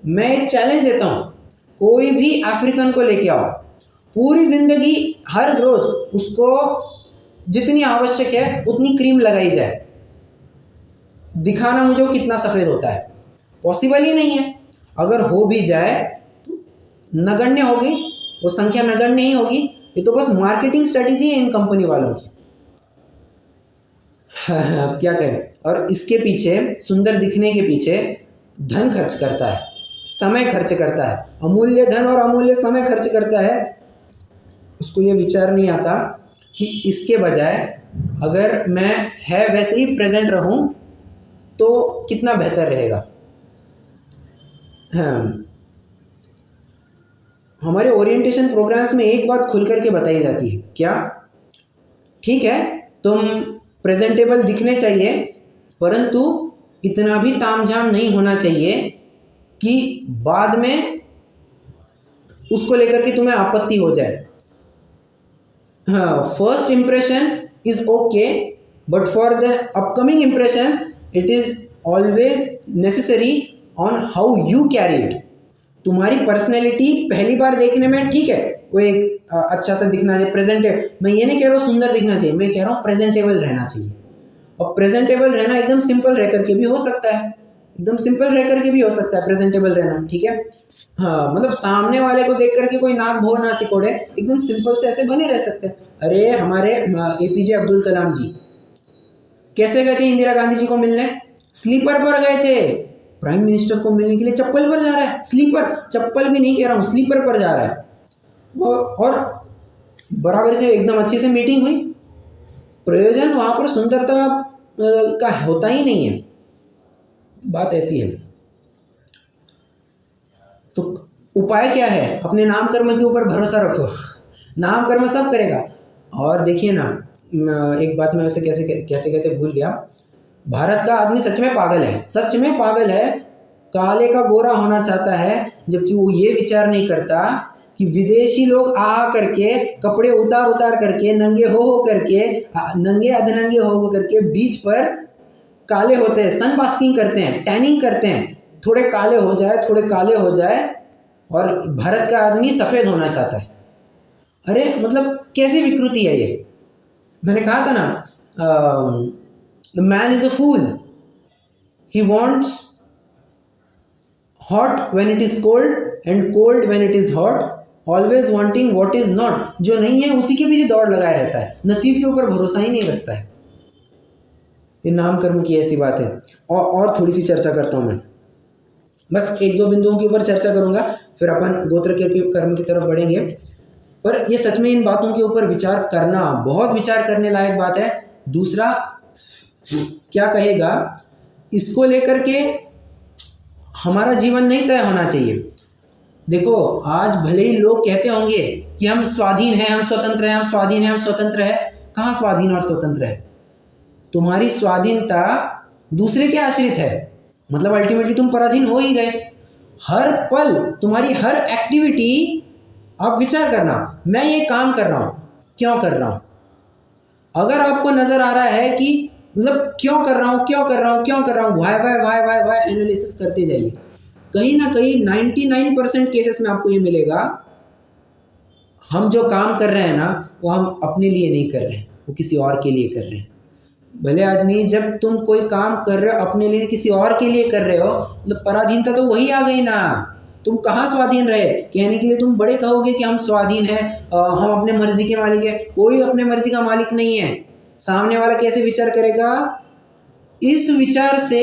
मैं एक चैलेंज देता हूँ, कोई भी अफ्रीकन को लेके आओ, पूरी जिंदगी हर रोज उसको जितनी आवश्यक है उतनी क्रीम लगाई जाए, दिखाना मुझे कितना सफ़ेद होता है, पॉसिबल ही नहीं है। अगर हो भी जाए तो नगण्य होगी, वो संख्या नगण्य ही होगी। ये तो बस मार्केटिंग स्ट्रेटेजी है इन कंपनी वालों की। अब क्या करें। और इसके पीछे, सुंदर दिखने के पीछे धन खर्च करता है, समय खर्च करता है, अमूल्य धन और अमूल्य समय खर्च करता है, उसको ये विचार नहीं आता कि इसके बजाय अगर मैं है वैसे ही प्रेजेंट रहूं तो कितना बेहतर रहेगा। हाँ, हमारे ओरिएंटेशन प्रोग्राम्स में एक बात खुल करके बताई जाती है, क्या? ठीक है, तुम प्रेजेंटेबल दिखने चाहिए, परंतु इतना भी तामझाम नहीं होना चाहिए कि बाद में उसको लेकर के तुम्हें आपत्ति हो जाए। हाँ, first impression is okay, but for the upcoming impressions it is always necessary on how you carry it. तुम्हारी पर्सनैलिटी पहली बार देखने में ठीक है, वो एक अच्छा सा दिखना चाहिए, प्रेजेंटेबल। मैं ये नहीं कह रहा हूँ सुंदर दिखना चाहिए, मैं कह रहा हूँ प्रेजेंटेबल रहना चाहिए। और प्रेजेंटेबल रहना एकदम सिंपल रह करके भी हो सकता है, एकदम सिंपल रह करके भी हो सकता है प्रेजेंटेबल रहना, ठीक है। हाँ, मतलब सामने वाले को देख करके कोई नाक भोर ना सिकोड़े, एकदम सिंपल से ऐसे बने रह सकते हैं। अरे हमारे APJ अब्दुल कलाम जी कैसे गए थे इंदिरा गांधी जी को मिलने? स्लीपर पर गए थे। प्राइम मिनिस्टर को मिलने के लिए चप्पल पर जा रहा है, स्लीपर, चप्पल भी नहीं कह रहा हूँ, स्लीपर पर जा रहा है। और बराबर से एकदम अच्छे से मीटिंग हुई। प्रयोजन वहाँ पर सुंदरता का होता ही नहीं है, बात ऐसी है। तो उपाय क्या है? अपने नाम कर्म के ऊपर भरोसा रखो, नाम कर्म सब करेगा। और देखिए ना, एक बात मैं वैसे कैसे कहते कहते भूल गया, भारत का आदमी सच में पागल है, सच में पागल है, काले का गोरा होना चाहता है, जबकि वो ये विचार नहीं करता कि विदेशी लोग आ करके कपड़े उतार उतार करके नंगे हो करके, नंगे अधनंगे हो करके बीच पर काले होते हैं, सन बास्किंग करते हैं, टैनिंग करते हैं, थोड़े काले हो जाए, थोड़े काले हो जाए, और भारत का आदमी सफ़ेद होना चाहता है। अरे मतलब कैसी विकृति है ये? मैंने कहा था ना, the man is a fool, he wants hot when it is cold and cold when it is hot, always wanting what is not. जो नहीं है उसी के पीछे दौड़ लगाए रहता है, नसीब के ऊपर भरोसा ही नहीं रखता है। ये नाम कर्म की ऐसी बात है। और थोड़ी सी चर्चा करता हूँ मैं, बस एक दो बिंदुओं के ऊपर चर्चा करूंगा, फिर अपन गोत्र कर्म की तरफ बढ़ेंगे। पर ये सच में इन बातों के ऊपर विचार करना, बहुत विचार करने लायक बात है। दूसरा क्या कहेगा, इसको लेकर के हमारा जीवन नहीं तय होना चाहिए। देखो, आज भले ही लोग कहते होंगे कि हम स्वाधीन हैं, हम स्वतंत्र हैं, हम स्वाधीन हैं, हम स्वतंत्र हैं। कहाँ स्वाधीन और स्वतंत्र है? तुम्हारी स्वाधीनता दूसरे के आश्रित है, मतलब अल्टीमेटली तुम पराधीन हो ही गए। हर पल तुम्हारी हर एक्टिविटी, आप विचार करना, मैं ये काम कर रहा हूँ, क्यों कर रहा हूँ? अगर आपको नज़र आ रहा है कि मतलब क्यों कर रहा हूँ, क्यों कर रहा हूँ, क्यों कर रहा हूँ, why why why why why analysis करते जाइए। कहीं ना कहीं 99% केसेस में आपको ये मिलेगा, हम जो काम कर रहे हैं ना, वो हम अपने लिए नहीं कर रहे हैं, वो किसी और के लिए कर रहे हैं। भले आदमी, जब तुम कोई काम कर रहे हो अपने लिए, किसी और के लिए कर रहे हो, मतलब पराधीनता तो वही आ गई ना। तुम कहाँ स्वाधीन रहे? कहने के लिए तुम बड़े कहोगे कि हम स्वाधीन हैं, हम अपने मर्जी के मालिक हैं। कोई अपने मर्जी का मालिक नहीं है। सामने वाला कैसे विचार करेगा, इस विचार से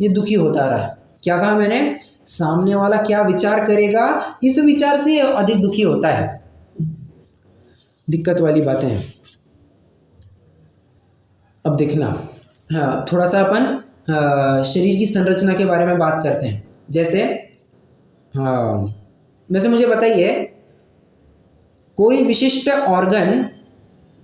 ये दुखी होता रहा है। क्या कहा मैंने? सामने वाला क्या विचार करेगा, इस विचार से अधिक दुखी होता है। दिक्कत वाली बातें हैं। अब देखना, हाँ, थोड़ा सा अपन शरीर की संरचना के बारे में बात करते हैं। जैसे हाँ, वैसे मुझे बताइए, कोई विशिष्ट ऑर्गन,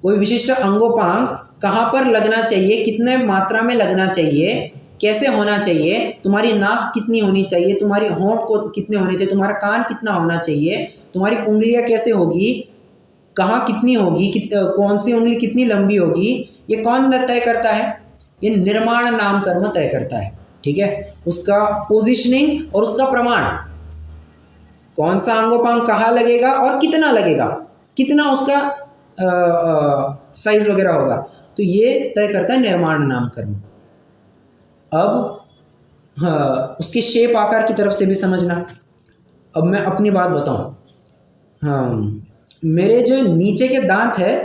कोई विशिष्ट अंगोपांग कहाँ पर लगना चाहिए, कितने मात्रा में लगना चाहिए, कैसे होना चाहिए? तुम्हारी नाक कितनी होनी चाहिए, तुम्हारी होंठ को कितने होने चाहिए, तुम्हारा कान कितना होना चाहिए, तुम्हारी उंगलियां कैसे होगी, कहाँ कितनी होगी, कौन सी उंगली कितनी लंबी होगी, ये कौन तय करता है? ये निर्माण नाम कर्म तय करता है। ठीक है, उसका पोजीशनिंग और उसका प्रमाण, कौन सा अंगोपांग कहाँ लगेगा और कितना लगेगा, कितना उसका साइज वगैरह होगा, तो ये तय करता है निर्माण नाम कर्म। अब हाँ, उसके शेप आकार की तरफ से भी समझना। अब मैं अपनी बात बताऊं, हाँ, मेरे जो नीचे के दांत है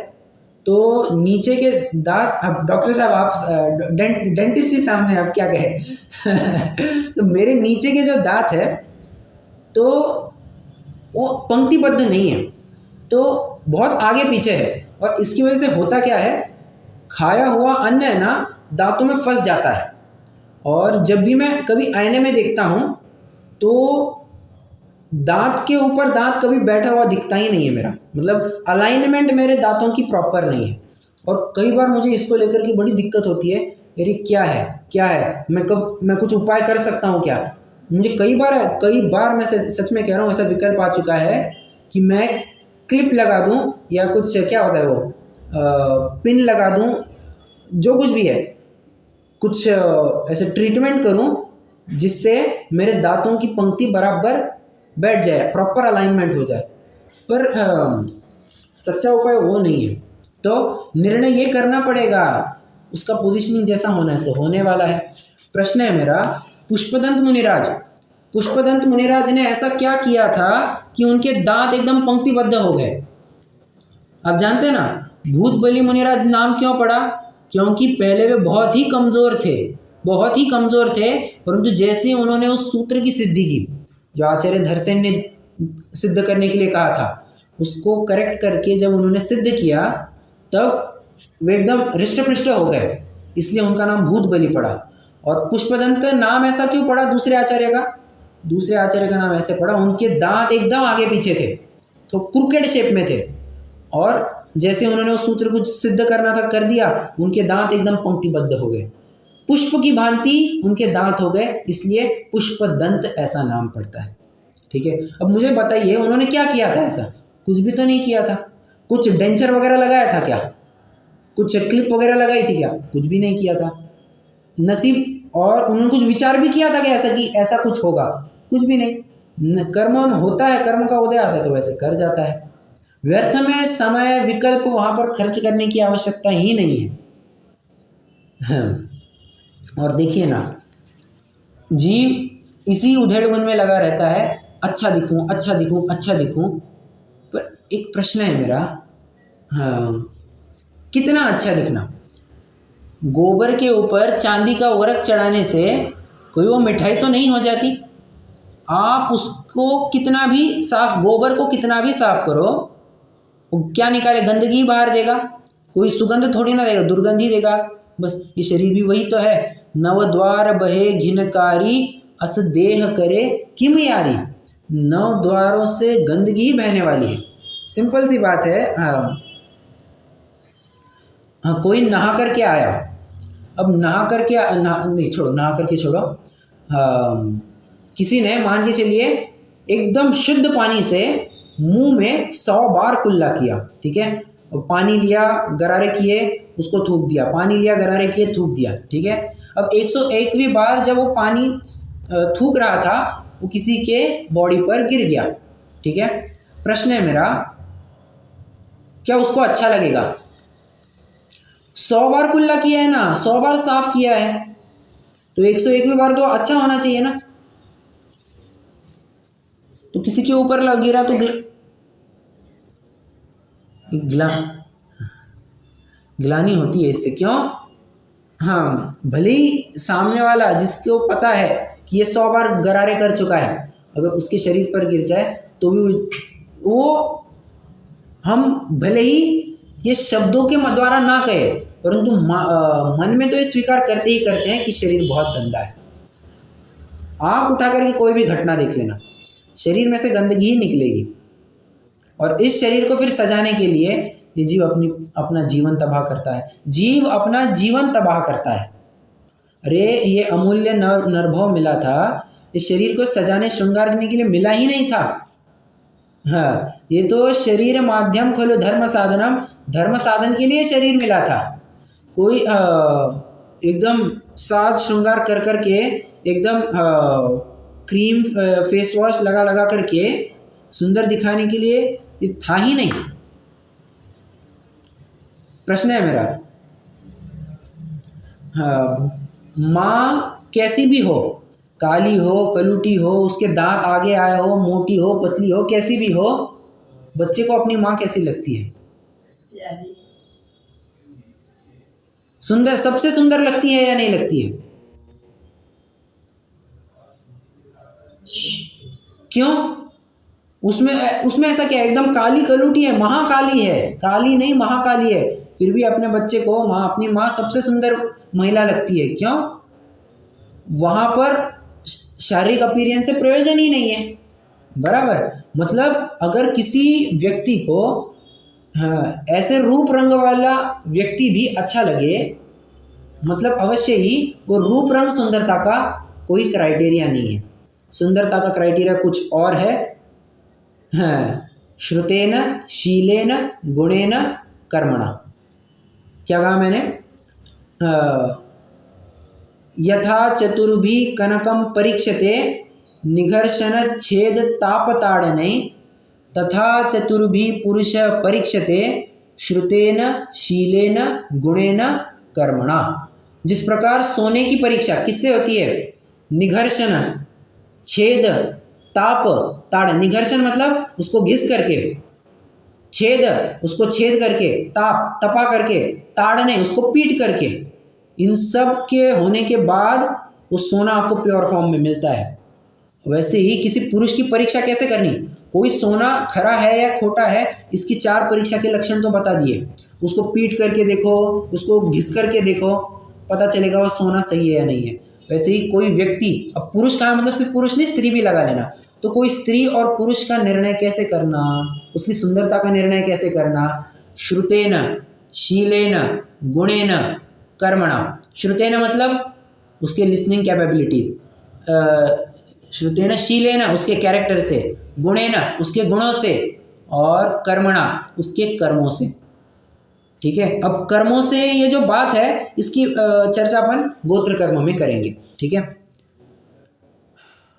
तो नीचे के दांत, अब डॉक्टर साहब आप डेंटिस्ट ही सामने, आप क्या कहें तो मेरे नीचे के जो दांत है तो वो पंक्तिबद्ध नहीं है, तो बहुत आगे पीछे है। और इसकी वजह से होता क्या है, खाया हुआ अन्न है ना दांतों में फंस जाता है। और जब भी मैं कभी आईने में देखता हूँ तो दांत के ऊपर दांत कभी बैठा हुआ दिखता ही नहीं है मेरा, मतलब अलाइनमेंट मेरे दांतों की प्रॉपर नहीं है। और कई बार मुझे इसको लेकर के बड़ी दिक्कत होती है, मेरी क्या है, मैं कुछ उपाय कर सकता हूँ क्या। मुझे कई बार मैं सच में कह रहा हूँ ऐसा विकल्प आ चुका है कि मैं क्लिप लगा दूँ या कुछ क्या होता है वो पिन लगा दूँ, जो कुछ भी है, कुछ ऐसे ट्रीटमेंट करूँ जिससे मेरे दांतों की पंक्ति बराबर बैठ जाए, प्रॉपर अलाइनमेंट हो जाए। पर सच्चा उपाय वो नहीं है, तो निर्णय ये करना पड़ेगा, उसका पोजीशनिंग जैसा होना है सो होने वाला है। प्रश्न है मेरा, पुष्पदंत मुनिराज ने ऐसा क्या किया था कि उनके दांत एकदम पंक्तिबद्ध हो गए। आप जानते हैं ना भूतबली मुनिराज नाम क्यों पड़ा, क्योंकि पहले वे बहुत ही कमज़ोर थे, परंतु जैसे उन्होंने उस सूत्र की सिद्धि की जो आचार्य धरसेन ने सिद्ध करने के लिए कहा था, उसको करेक्ट करके जब उन्होंने सिद्ध किया तब वे एकदम हृष्ट-पुष्ट हो गए, इसलिए उनका नाम भूतबली पड़ा। और पुष्पदंत नाम ऐसा क्यों पड़ा दूसरे आचार्य का नाम ऐसे पड़ा, उनके दांत एकदम आगे पीछे थे, तो क्रूकेड शेप में थे, और जैसे उन्होंने उस सूत्र को सिद्ध करना था कर दिया, उनके दांत एकदम पंक्तिबद्ध हो गए, पुष्प की भांति उनके दांत हो गए, इसलिए पुष्पदंत ऐसा नाम पड़ता है। ठीक है, अब मुझे बताइए उन्होंने क्या किया था, ऐसा कुछ भी तो नहीं किया था। कुछ डेंचर वगैरह लगाया था क्या, कुछ क्लिप वगैरह लगाई थी क्या, कुछ भी नहीं किया था। नसीब, और उन्होंने कुछ विचार भी किया था कि ऐसा कुछ होगा, कुछ भी नहीं। कर्म होता है, कर्म का उदय आता है तो वैसे कर जाता है। व्यर्थ में समय विकल्प वहाँ पर खर्च करने की आवश्यकता ही नहीं है। और देखिए ना, जीव इसी उधेड़-बुन में लगा रहता है, अच्छा दिखूं। पर एक प्रश्न है मेरा, कितना अच्छा दिखना। गोबर के ऊपर चांदी का वर्क चढ़ाने से कोई वो मिठाई तो नहीं हो जाती। आप उसको कितना भी साफ, गोबर को कितना भी साफ करो, वो क्या निकाले, गंदगी बाहर देगा, कोई सुगंध थोड़ी ना देगा, दुर्गंधी देगा। बस ये शरीर भी वही तो है। नव द्वार बहे घिनकारी, अस देह करे किम यारी। 9 द्वारों से गंदगी बहने वाली है, सिंपल सी बात है। कोई नहा करके आया, अब नहा करके छोड़ो, किसी ने मान के चलिए एकदम शुद्ध पानी से मुंह में 100 बार कुल्ला किया, ठीक है, और पानी लिया, गरारे किए, उसको थूक दिया, पानी लिया, गरारे किए, थूक दिया, ठीक है। अब 101वीं बार जब वो पानी थूक रहा था, वो किसी के बॉडी पर गिर गया, ठीक है। प्रश्न है मेरा, क्या उसको अच्छा लगेगा? 100 बार कुल्ला किया है ना, 100 बार साफ किया है, तो 101वीं बार तो अच्छा होना चाहिए ना। तो किसी के ऊपर लग गिरा तो ग्लानि होती है इससे, क्यों? हाँ, भले ही सामने वाला जिसको पता है कि ये 100 बार गरारे कर चुका है, अगर उसके शरीर पर गिर जाए तो भी वो, हम भले ही ये शब्दों के द्वारा ना कहे, परंतु मन में तो ये स्वीकार करते ही करते हैं कि शरीर बहुत गंदा है। आँख उठा करके कोई भी घटना देख लेना, शरीर में से गंदगी ही निकलेगी, और इस शरीर को फिर सजाने के लिए ये जीव अपना जीवन तबाह करता है। जीव अपना जीवन तबाह करता है। अरे ये अमूल्य नरभव मिला था, इस शरीर को सजाने श्रृंगार करने के लिए मिला ही नहीं था। हाँ, ये तो शरीर माध्यम खलु धर्म साधनम, धर्म साधन के लिए शरीर मिला था। कोई एकदम साज श्रृंगार कर करके, एकदम क्रीम फेस वॉश लगा करके सुंदर दिखाने के लिए ये था ही नहीं। प्रश्न है मेरा, माँ कैसी भी हो, काली हो, कलूटी हो, उसके दांत आगे आए हो, मोटी हो, पतली हो, कैसी भी हो, बच्चे को अपनी माँ कैसी लगती है? सुंदर, सबसे सुंदर लगती है या नहीं लगती है? जी। क्यों? उसमें उसमें ऐसा क्या है? एकदम काली कलूटी है, महाकाली है, काली नहीं महाकाली है, फिर भी अपने बच्चे को माँ, अपनी माँ सबसे सुंदर महिला लगती है। क्यों? वहां पर शारीरिक अपीयरेंस से प्रयोजन ही नहीं है। बराबर। मतलब अगर किसी व्यक्ति को, हाँ, ऐसे रूप रंग वाला व्यक्ति भी अच्छा लगे, मतलब अवश्य ही वो रूप रंग सुंदरता का कोई क्राइटेरिया नहीं है। सुंदरता का क्राइटेरिया कुछ और है। हाँ, श्रुतेन शीलेन गुणेन कर्मणा। क्या कहा मैंने? यथा चतुर्भिः कनकं परीक्षते निघर्षण छेद तापताड़नै तथा चतुर्भिः पुरुष परीक्षते श्रुतेन शीलेन गुणेन कर्मणा। जिस प्रकार सोने की परीक्षा किससे होती है? निघर्षण, छेद, ताप, ताड़। निघर्षण मतलब उसको घिस करके, छेद उसको छेद करके, ताप तपा करके, ताड़ने उसको पीट करके, इन सब के होने के बाद वो सोना आपको प्योर फॉर्म में मिलता है। वैसे ही किसी पुरुष की परीक्षा कैसे करनी? कोई सोना खरा है या खोटा है, इसकी 4 परीक्षा के लक्षण तो बता दिए। उसको पीट करके देखो, उसको घिस करके देखो, पता चलेगा वो सोना सही है या नहीं है। वैसे ही कोई व्यक्ति, अब पुरुष का मतलब सिर्फ पुरुष नहीं, स्त्री भी लगा लेना, तो कोई स्त्री और पुरुष का निर्णय कैसे करना, उसकी सुंदरता का निर्णय कैसे करना? श्रुतेन शीलेन गुणेन कर्मणा। श्रुतेन मतलब उसके लिसनिंग कैपेबिलिटीज, श्रुतेन शीलेन उसके कैरेक्टर से, गुणेन उसके गुणों से, और कर्मणा उसके कर्मों से। ठीक है। अब कर्मों से ये जो बात है इसकी चर्चा अपन गोत्र कर्म में करेंगे। ठीक है।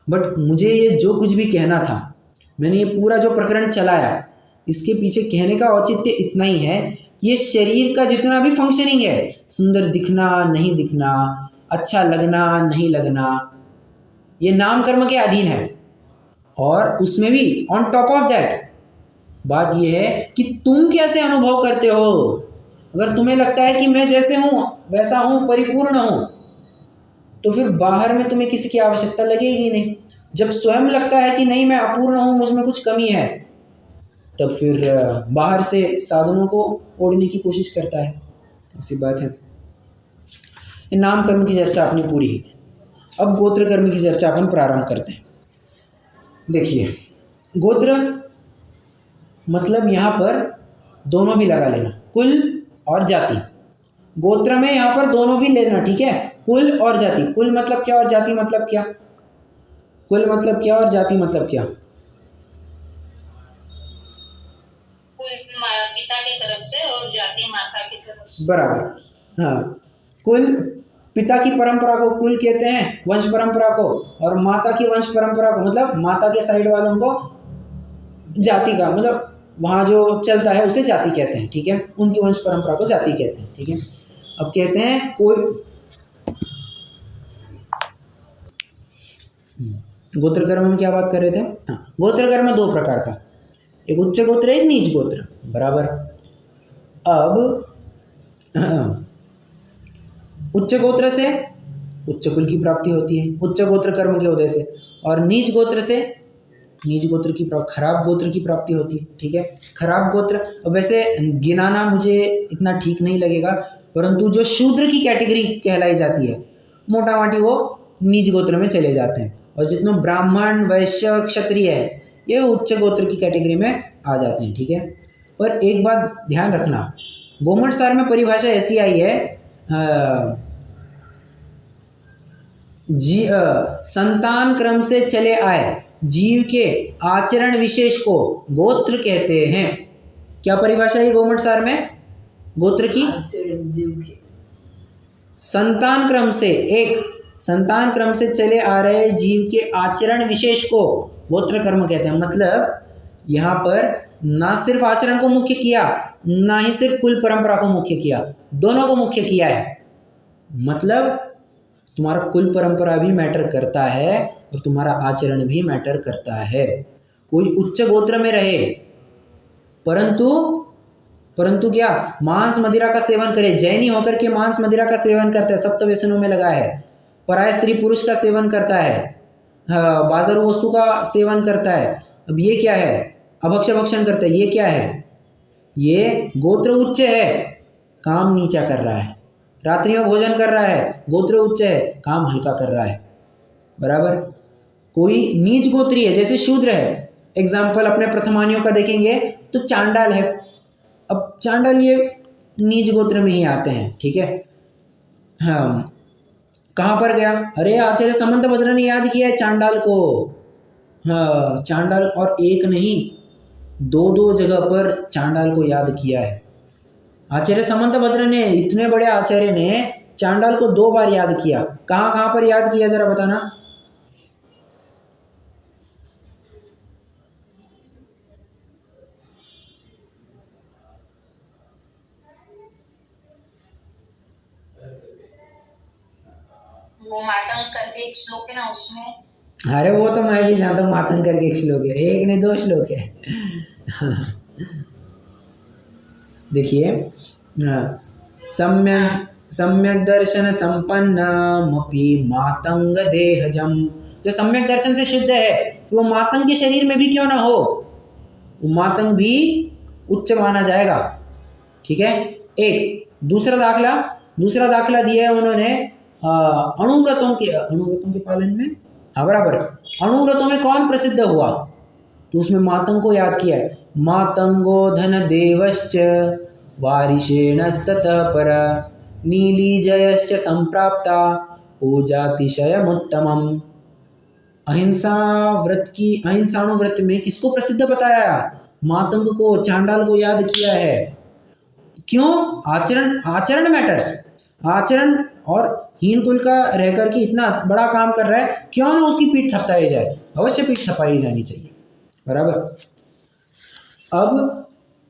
बट मुझे ये जो कुछ भी कहना था, मैंने ये पूरा जो प्रकरण चलाया, इसके पीछे कहने का औचित्य इतना ही है कि ये शरीर का जितना भी फंक्शनिंग है, सुंदर दिखना नहीं दिखना, अच्छा लगना नहीं लगना, ये नाम कर्म के अधीन है। और उसमें भी ऑन टॉप ऑफ दैट बात यह है कि तुम कैसे अनुभव करते हो। अगर तुम्हें लगता है कि मैं जैसे हूँ वैसा हूँ, परिपूर्ण हूँ, तो फिर बाहर में तुम्हें किसी की आवश्यकता लगेगी नहीं। जब स्वयं लगता है कि नहीं मैं अपूर्ण हूँ, मुझ में कुछ कमी है, तब फिर बाहर से साधनों को ओढ़ने की कोशिश करता है। ऐसी बात है। नाम कर्म की चर्चा अपनी पूरी है। अब गोत्र कर्म की चर्चा अपन प्रारंभ करते हैं। देखिए, गोत्र मतलब यहाँ पर दोनों भी लगा लेना, कुल और जाति। गोत्र में यहाँ पर दोनों भी लेना, ठीक है। कुल और जाति। कुल मतलब क्या और जाति मतलब क्या? कुल मतलब क्या और जाति मतलब क्या? कुल पिता की तरफ से और जाति माता की तरफ से। बराबर। हाँ, कुल पिता की परंपरा को कुल कहते हैं, वंश परंपरा को, और माता की वंश परंपरा को, मतलब माता के साइड वालों को जाति का, मतलब वहाँ जो चलता है उसे जाति कहते हैं। ठीक है। उनकी वंश परंपरा को जाति कहते हैं। ठीक है। अब कहते हैं कोई गोत्र कर्म में क्या बात कर रहे थे? हाँ, गोत्र कर्म 2 प्रकार का, एक उच्च गोत्र, एक नीच गोत्र। बराबर। अब उच्च गोत्र से उच्च कुल की प्राप्ति होती है, उच्च गोत्र कर्म के उदय से, और नीच गोत्र से नीच गोत्र की खराब गोत्र की प्राप्ति होती है। ठीक है। खराब गोत्र, वैसे गिनाना मुझे इतना ठीक नहीं लगेगा, परंतु जो शूद्र की कैटेगरी कहलाई जाती है, मोटा माटी वो नीच गोत्र में चले जाते हैं, और जितने ब्राह्मण वैश्य क्षत्रिय है ये उच्च गोत्र की कैटेगरी में आ जाते हैं। ठीक है। पर एक बात ध्यान रखना, गोमट सार में परिभाषा ऐसी आई है, संतान क्रम से चले आए जीव के आचरण विशेष को गोत्र कहते हैं। क्या परिभाषा है गोमट सार में गोत्र की? संतान क्रम से, एक संतान क्रम से चले आ रहे जीव के आचरण विशेष को गोत्र कर्म कहते हैं। मतलब यहाँ पर ना सिर्फ आचरण को मुख्य किया, ना ही सिर्फ कुल परंपरा को मुख्य किया, दोनों को मुख्य किया है। मतलब तुम्हारा कुल परंपरा भी मैटर करता है और तुम्हारा आचरण भी मैटर करता है। कोई उच्च गोत्र में रहे परंतु परंतु क्या मांस मदिरा का सेवन करे। जैनी होकर के मांस मदिरा का सेवन करता है, सप्त व्यसनों में लगा है। पराय स्त्री पुरुष का सेवन करता है, बाजारू वस्तु का सेवन करता है। अब ये क्या है? अभक्ष भक्षण करता है। ये क्या है? ये गोत्र उच्च है, काम नीचा कर रहा है। रात्रि में भोजन कर रहा है, गोत्र उच्च है, काम हल्का कर रहा है। बराबर। कोई नीच गोत्री है, जैसे शूद्र है, एग्जाम्पल अपने प्रथमानियों का देखेंगे तो चांडाल है। अब चांडाल ये नीच गोत्र में ही आते हैं, ठीक है। हाँ, कहाँ पर गया? अरे आचार्य समंतभद्र ने याद किया है चांडाल को। हाँ, चांडाल, और एक नहीं, दो दो जगह पर चांडाल को याद किया है। आचार्य समंतभद्र ने, इतने बड़े आचार्य ने चांडाल को 2 बार याद किया। कहाँ कहाँ पर याद किया, जरा बताना। वो मातंग करके एक श्लोक है ना, उसमें। अरे वो तो मैं भी जानता हूँ, मातंग करके एक श्लोक है, एक नहीं 2 श्लोक है। देखिए, सम्यक दर्शन संपन्नमपि मातंग देहजम। जो सम्यक दर्शन से शुद्ध है, कि वो मातंग के शरीर में भी क्यों ना हो, वो मातंग भी उच्च माना जाएगा। ठीक है। एक दूसरा दाखला दिया है उन्होंने अणुव्रतों के पालन में। हाँ बराबर, अणुव्रतों में कौन प्रसिद्ध हुआ, तो उसमें मातंग को याद किया है। मातंगो धन देवश्च वारिशेणस्ततः पर नीलीजयश्च संप्राप्ता पूजातिशयमुत्तमम्। अहिंसाणुव्रत में किसको प्रसिद्ध बताया? मातंग को, चांडाल को याद किया है। क्यों? आचरण मैटर्स। आचरण, और हीन कुल का रह करके इतना बड़ा काम कर रहा है, क्यों ना उसकी पीठ थपथपाई जाए, अवश्य पीठ थपाई जानी चाहिए। बराबर। अब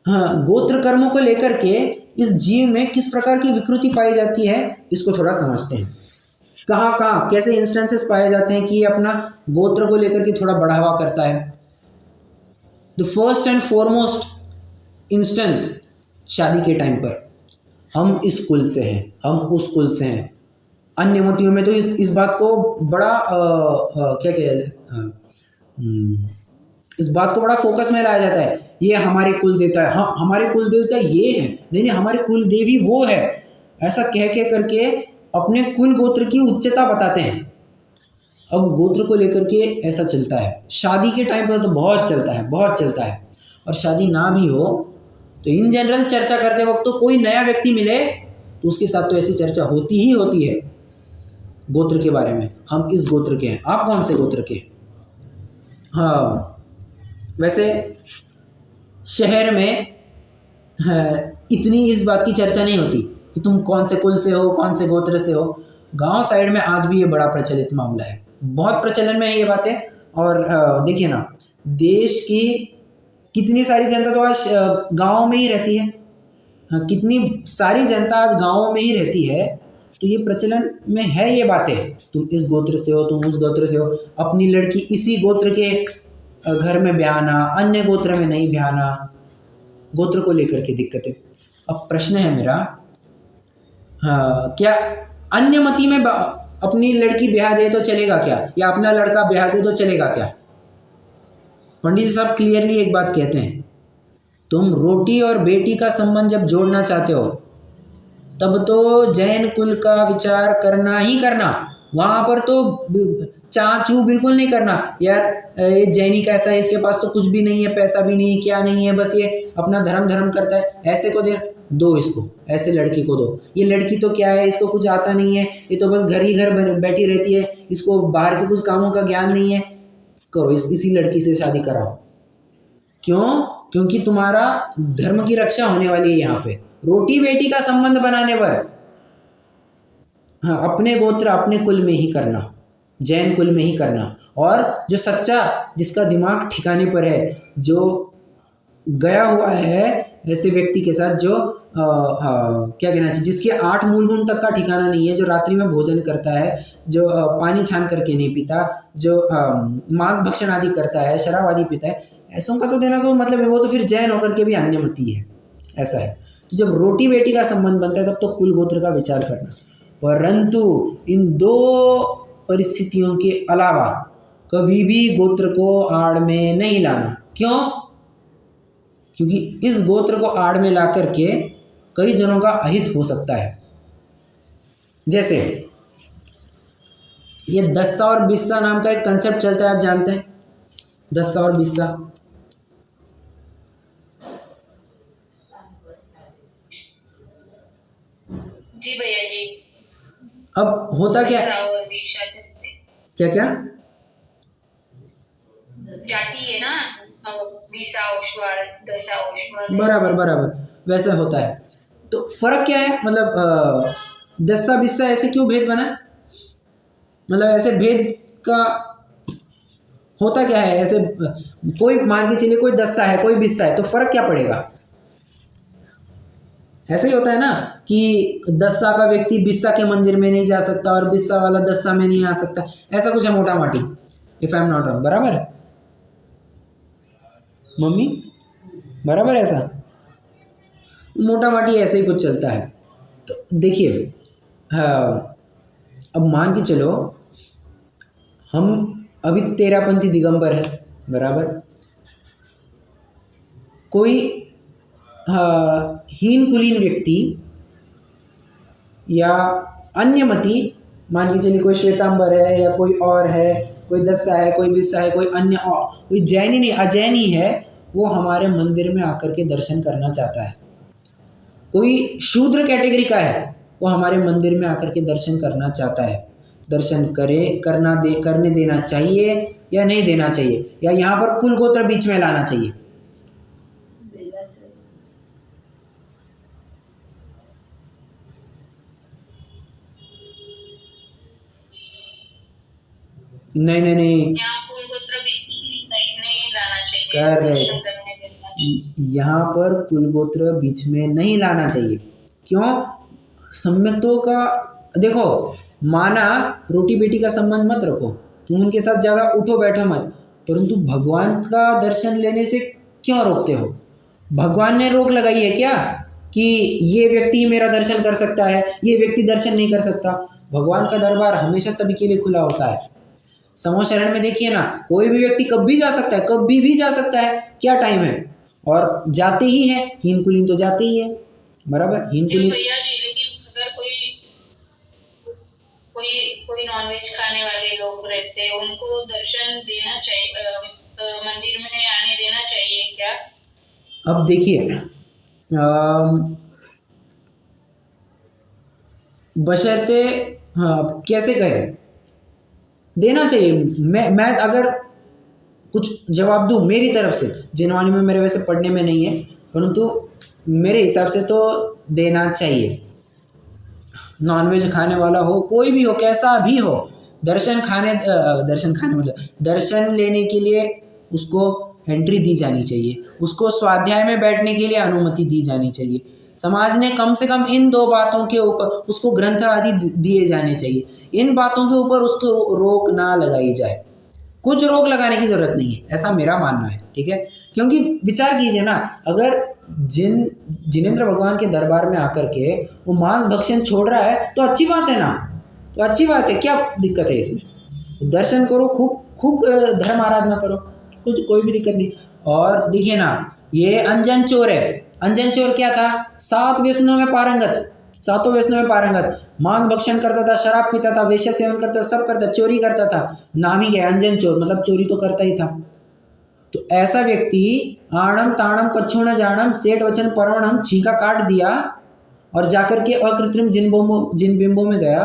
हाँ, गोत्र कर्मों को लेकर के इस जीव में किस प्रकार की विकृति पाई जाती है, इसको थोड़ा समझते हैं। कहाँ कैसे इंस्टेंसेस पाए जाते हैं कि ये अपना गोत्र को लेकर के थोड़ा बढ़ावा करता है। The first and foremost instance, शादी के टाइम पर हम इस कुल से हैं, हम उस कुल से हैं। अन्य मतियों में तो इस बात को बड़ा इस बात को बड़ा फोकस में लाया जाता है, ये हमारे कुल देवता है, हाँ हमारे कुल देवता ये है, नहीं हमारे कुल देवी वो है, ऐसा कह करके अपने कुल गोत्र की उच्चता बताते हैं। अब गोत्र को लेकर के ऐसा चलता है, शादी के टाइम पर तो बहुत चलता है। और शादी ना भी हो तो इन जनरल चर्चा करते वक्त तो कोई नया व्यक्ति मिले तो उसके साथ तो ऐसी चर्चा होती ही होती है गोत्र के बारे में। हम इस गोत्र के हैं, आप कौन से गोत्र के? हाँ, वैसे शहर में इतनी इस बात की चर्चा नहीं होती कि तुम कौन से कुल से हो, कौन से गोत्र से हो। गांव साइड में आज भी ये बड़ा प्रचलित मामला है, बहुत प्रचलन में है ये बातें। और देखिए ना, देश की कितनी सारी जनता तो आज गाँव में ही रहती है, कितनी सारी जनता आज गाँव में ही रहती है, तो ये प्रचलन में है ये बातें। तुम इस गोत्र से हो, तुम उस गोत्र से हो, अपनी लड़की इसी गोत्र के घर में ब्याहना, अन्य गोत्र में नहीं ब्याहना, गोत्र को लेकर के दिक्कतें। अब प्रश्न है मेरा, क्या अन्य मति में अपनी लड़की ब्याह दे तो चलेगा क्या, या अपना लड़का ब्याह दे तो चलेगा क्या? पंडित जी साहब क्लियरली एक बात कहते हैं, तुम रोटी और बेटी का संबंध जब जोड़ना चाहते हो तब तो जैन कुल का विचार करना ही करना, वहाँ पर तो चाचू बिल्कुल नहीं करना। यार ये जैनी कैसा है, इसके पास तो कुछ भी नहीं है, पैसा भी नहीं है, क्या नहीं है, बस ये अपना धर्म करता है, ऐसे को दो इसको, ऐसे लड़की को दो। ये लड़की तो क्या है, इसको कुछ आता नहीं है, ये तो बस घर ही घर बैठी रहती है, इसको बाहर के कुछ कामों का ज्ञान नहीं है, करो इसी लड़की से शादी कराओ। क्यों? क्योंकि तुम्हारा धर्म की रक्षा होने वाली है यहाँ पे। रोटी बेटी का संबंध बनाने पर हाँ, अपने गोत्र अपने कुल में ही करना, जैन कुल में ही करना। और जो सच्चा, जिसका दिमाग ठिकाने पर है, जो गया हुआ है ऐसे व्यक्ति के साथ, जो क्या कहना चाहिए, जिसके 8 मूल गुण तक का ठिकाना नहीं है, जो रात्रि में भोजन करता है, जो पानी छान करके नहीं पीता, जो मांस भक्षण आदि करता है, शराब आदि पीता है, ऐसों का तो देना तो मतलब वो तो फिर जैन होकर के भी अन्यमति है। ऐसा है। तो जब रोटी बेटी का संबंध बनता है तब तो कुल गोत्र का विचार करना, परंतु इन दो परिस्थितियों के अलावा कभी भी गोत्र को आड़ में नहीं लाना। क्यों? क्योंकि इस गोत्र को आड़ में ला करके कई जनों का अहित हो सकता है। जैसे ये दस्सा और बिस्सा नाम का एक कंसेप्ट चलता है, आप जानते हैं, दस्सा और बिस्सा। जी भैया जी। अब होता क्या और विशा क्या क्या जाती है ना, विशा ओश्वाल, दशा ओश्वाल, बराबर बराबर वैसे होता है। तो फर्क क्या है, मतलब दस्सा बिस्सा ऐसे क्यों भेद बना? मतलब ऐसे भेद का होता क्या है? ऐसे कोई मान के चलिए कोई दस्सा है कोई बिस्सा है, तो फर्क क्या पड़ेगा? ऐसे ही होता है ना कि दस्सा का व्यक्ति बिस्सा के मंदिर में नहीं जा सकता और बिस्सा वाला दस्सा में नहीं आ सकता, ऐसा कुछ है मोटा माटी, if I am not wrong. बराबर मम्मी? बराबर ऐसा मोटा माटी ऐसे ही कुछ चलता है। तो देखिए, हाँ, अब मान के चलो हम अभी तेरापंथी दिगंबर है, बराबर, कोई हीन कुलीन व्यक्ति या अन्यमति, मान के चलिए कोई श्वेतांबर है या कोई और है, कोई दस्सा है कोई बिस्सा है, कोई अन्य कोई जैनी नहीं अजैनी है, वो हमारे मंदिर में आकर के दर्शन करना चाहता है। कोई शूद्र कैटेगरी का है, वो हमारे मंदिर में आकर के दर्शन करना चाहता है। दर्शन करने देना चाहिए या नहीं देना चाहिए, या यहाँ पर कुल गोत्र बीच में लाना चाहिए? नहीं नहीं नहीं, यहाँ कुल गोत्र नहीं लाना चाहिए, करेक्ट, यहाँ पर कुल गोत्र बीच में नहीं लाना चाहिए। क्यों? सम्यक्तों का देखो, माना रोटी बेटी का संबंध मत रखो, तुम उनके साथ ज़्यादा उठो बैठो मत, परंतु भगवान का दर्शन लेने से क्यों रोकते हो? भगवान ने रोक लगाई है क्या कि ये व्यक्ति मेरा दर्शन कर सकता है, ये व्यक्ति दर्शन नहीं कर सकता? भगवान का दरबार हमेशा सभी के लिए खुला होता है। समूह शरण में देखिए ना, कोई भी व्यक्ति कभी जा सकता है, कभी भी जा सकता है, क्या टाइम है, और जाते ही है, हीन कुलीन तो जाते ही है, बराबर। हीन कुलीन भैया जी, लेकिन अगर कोई नॉनवेज खाने वाले लोग रहते हैं, उनको दर्शन देना चाहिए, मंदिर में आने देना चाहिए क्या? अब देखिए, बशर्ते, हाँ, कैसे कहे, देना चाहिए। मैं अगर कुछ जवाब दूं मेरी तरफ से, जिनवानी में मेरे वैसे पढ़ने में नहीं है, परंतु मेरे हिसाब से तो देना चाहिए। नॉनवेज खाने वाला हो, कोई भी हो, कैसा भी हो, दर्शन खाने मतलब दर्शन लेने के लिए उसको एंट्री दी जानी चाहिए, उसको स्वाध्याय में बैठने के लिए अनुमति दी जानी चाहिए। समाज ने कम से कम इन दो बातों के ऊपर उसको ग्रंथ आदि दिए जाने चाहिए, इन बातों के ऊपर उसको रोक ना लगाई जाए, कुछ रोक लगाने की ज़रूरत नहीं है, ऐसा मेरा मानना है, ठीक है। क्योंकि विचार कीजिए ना, अगर जिनेंद्र भगवान के दरबार में आकर के वो मांस भक्षण छोड़ रहा है तो अच्छी बात है ना, तो अच्छी बात है, क्या दिक्कत है इसमें? दर्शन करो, खूब धर्म आराधना करो, कोई भी दिक्कत नहीं। और देखिए ना, ये अंजन चोर है, अंजन चोर क्या था? 7 व्यसनों में पारंगत, 7 व्यसनों में पारंगत, मांस भक्षण करता था, शराब पीता था, वेश्या सेवन करता था, सब करता, चोरी करता था, नाम ही क्या, अंजन चोर, मतलब चोरी तो करता ही था। तो ऐसा व्यक्ति आणम ताणम कच्छू न जानम सेठ वचन परवणम छींका काट दिया और जाकर के अकृत्रिम जिन बिंबों में गया,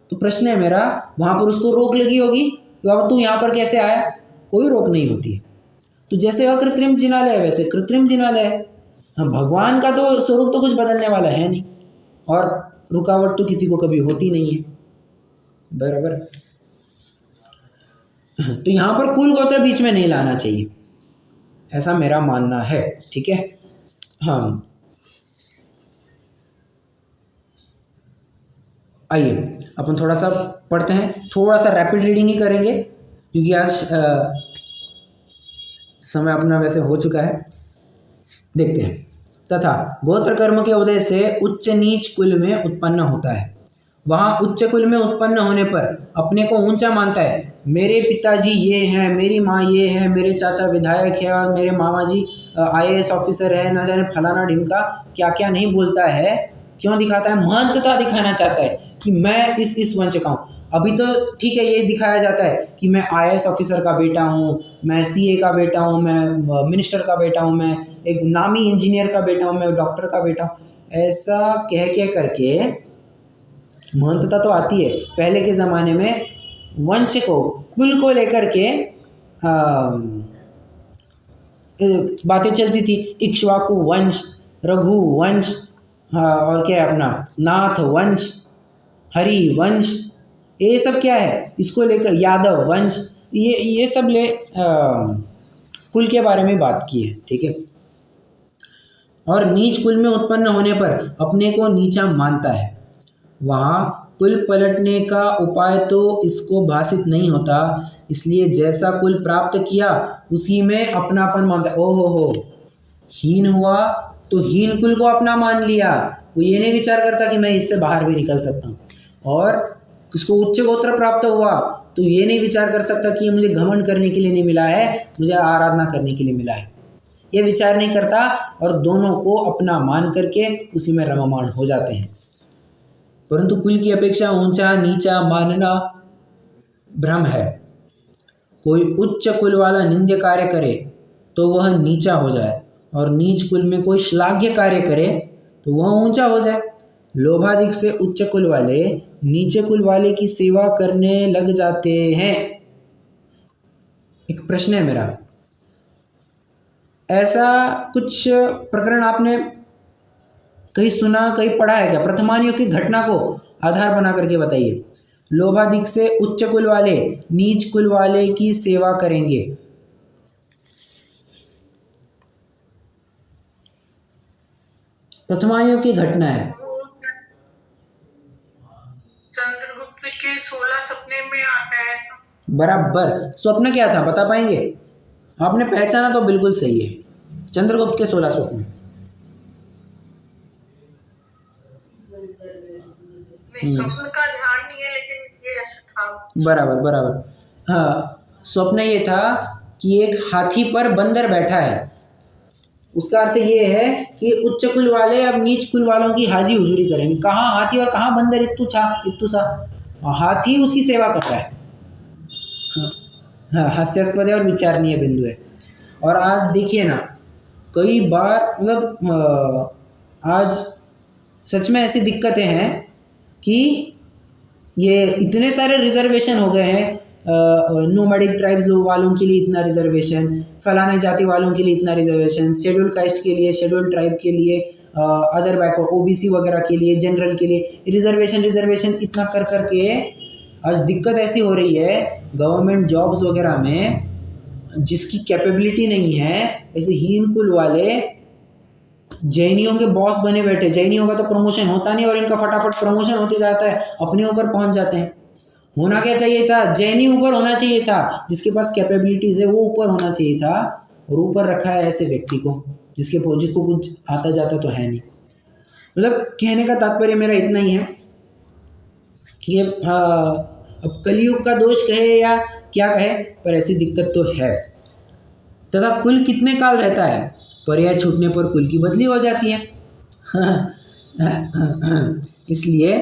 तो प्रश्न है मेरा, वहाँ पर उसको रोक लगी होगी तो अब तू यहाँ पर कैसे आया? कोई रोक नहीं होती है। तो जैसे अकृत्रिम जिनालय है वैसे कृत्रिम जिनालय है। हाँ, भगवान का तो स्वरूप तो कुछ बदलने वाला है नहीं, और रुकावट तो किसी को कभी होती नहीं है, बराबर। तो यहाँ पर कुल गोत्र बीच में नहीं लाना चाहिए, ऐसा मेरा मानना है, ठीक है। हाँ, आइए अपन थोड़ा सा पढ़ते हैं, थोड़ा सा रैपिड रीडिंग ही करेंगे क्योंकि आज समय अपना वैसे हो चुका है। देखते हैं, तथा गोत्र कर्म के उदय से उच्च नीच कुल में उत्पन्न होता है। वहाँ उच्च कुल में उत्पन्न होने पर अपने को ऊंचा मानता है। मेरे पिताजी ये हैं, मेरी माँ ये है, मेरे चाचा विधायक है और मेरे मामा जी IAS ऑफिसर है, ना जाने फलाना ढिमका क्या क्या नहीं बोलता है। क्यों दिखाता है? महंतता दिखाना चाहता है कि मैं इस वंश का हूँ। अभी तो ठीक है, ये दिखाया जाता है कि मैं IAS ऑफिसर का बेटा हूँ, मैं CA का बेटा हूँ, मैं मिनिस्टर का बेटा हूँ, मैं एक नामी इंजीनियर का बेटा हूँ, मैं डॉक्टर का बेटा हूँ। ऐसा कह करके महंतता तो आती है। पहले के ज़माने में वंश को, कुल को लेकर के बातें चलती थी। इक्ष्वाकु वंश, रघु वंश, और क्या है अपना नाथ वंश, हरि वंश, ये सब क्या है इसको लेकर यादव वंश, ये सब कुल के बारे में बात की है। ठीक है। और नीच कुल में उत्पन्न होने पर अपने को नीचा मानता है। वहाँ कुल पलटने का उपाय तो इसको भाषित नहीं होता, इसलिए जैसा कुल प्राप्त किया उसी में अपनापन मानता है। ओहो हो, हीन हुआ तो हीन कुल को अपना मान लिया। वो ये नहीं विचार करता कि मैं इससे बाहर भी निकल सकता हूँ। और किसको उच्च गोत्र प्राप्त हुआ तो ये नहीं विचार कर सकता कि ये मुझे घमंड करने के लिए नहीं मिला है, मुझे आराधना करने के लिए मिला है। ये विचार नहीं करता और दोनों को अपना मान करके उसी में रममाण हो जाते हैं। परंतु कुल की अपेक्षा ऊंचा नीचा मानना भ्रम है। कोई उच्च कुल वाला निंद्य कार्य करे तो वह नीचा हो जाए, और नीच कुल में कोई श्लाघ्य कार्य करे तो वह ऊंचा हो जाए। लोभाधिक से उच्च कुल वाले नीचे कुल वाले की सेवा करने लग जाते हैं। एक प्रश्न है मेरा, ऐसा कुछ प्रकरण आपने कहीं सुना, कहीं पढ़ा है क्या? प्रथमानियों की घटना को आधार बना करके बताइए। लोभाधिक से उच्च कुल वाले नीच कुल वाले की सेवा करेंगे। प्रथमानियों की घटना है। चंद्रगुप्त के 16 सपने में आता है ऐसा। बराबर। स्वप्न क्या था बता पाएंगे? आपने पहचाना तो बिल्कुल सही है। चंद्रगुप्त के 16 स्वप्न। स्वप्न का ध्यान नहीं है, लेकिन ये ऐसा था। बराबर। हाँ, स्वप्न ये था कि एक हाथी पर बंदर बैठा है। उसका अर्थ ये है कि उच्च कुल वाले अब नीच कुल वालों की हाजी हुजूरी करेंगे। कहाँ हाथी और कहाँ बंदर, इत्तू सा हाथी उसकी सेवा कर रहा है। हाँ, हास्यास्पद है और विचारणीय बिंदु है। और आज देखिए ना, कई बार मतलब आज सच में ऐसी दिक्कतें हैं कि ये इतने सारे रिजर्वेशन हो गए हैं। नोमैडिक ट्राइब्स लोग वालों के लिए इतना रिजर्वेशन, फलाने जाति वालों के लिए इतना रिजर्वेशन, शेड्यूल कास्ट के लिए, शेड्यूल ट्राइब के लिए, अदर बैकवर्ड OBC वगैरह के लिए, जनरल के लिए रिजर्वेशन इतना कर के आज दिक्कत ऐसी हो रही है गवर्नमेंट जॉब्स वगैरह में, जिसकी कैपेबिलिटी नहीं है, ऐसे हीन कुल वाले जैनियों के बॉस बने बैठे। जैनियों का तो प्रमोशन होता नहीं और इनका फटाफट प्रमोशन होते जाता है, अपने ऊपर पहुंच जाते हैं। होना क्या चाहिए था? जैनी ऊपर होना चाहिए था, जिसके पास कैपेबिलिटीज है वो ऊपर होना चाहिए था, और ऊपर रखा है ऐसे व्यक्ति को जिसको कुछ आता जाता तो है नहीं। मतलब कहने का तात्पर्य मेरा इतना ही है कि अब कलयुग का दोष कहे या क्या कहे, पर ऐसी दिक्कत तो है। तथा कुल कितने काल रहता है? पर्याय छूटने पर कुल की बदली हो जाती है। इसलिए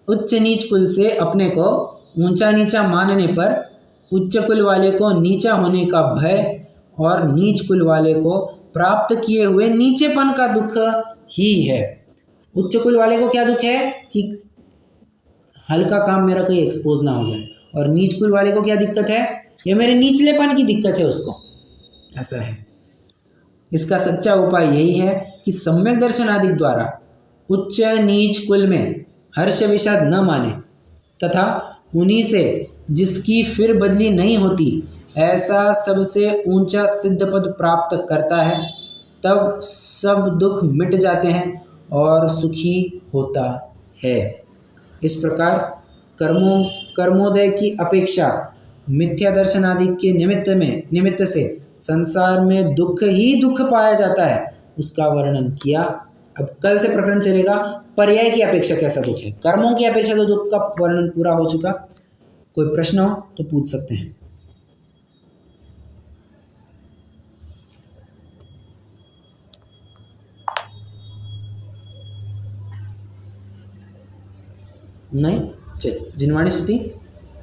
उच्च नीच कुल से अपने को ऊंचा नीचा मानने पर उच्च कुल वाले को नीचा होने का भय और नीच कुल वाले को प्राप्त किए हुए नीचेपन का दुख ही है। उच्च कुल वाले को क्या दुख है कि हल्का काम मेरा कोई एक्सपोज ना हो जाए, और नीच कुल वाले को क्या दिक्कत है? ये मेरे नीचलेपन की दिक्कत है उसको। ऐसा है। इसका सच्चा उपाय यही है कि सम्यक दर्शन आदि द्वारा उच्च नीच कुल में हर्ष विषाद न माने, तथा उन्हीं से जिसकी फिर बदली नहीं होती ऐसा सबसे ऊंचा सिद्ध पद प्राप्त करता है, तब सब दुख मिट जाते हैं और सुखी होता है। इस प्रकार कर्मोदय की अपेक्षा मिथ्या दर्शन आदि के निमित्त से संसार में दुख ही दुख पाया जाता है। उसका वर्णन किया। अब कल से प्रकरण चलेगा पर्याय की अपेक्षा कैसा दुख है। कर्मों की अपेक्षा तो दुख का वर्णन पूरा हो चुका। कोई प्रश्न हो तो पूछ सकते हैं। नहीं, चलिए जिनवाणी स्तुति।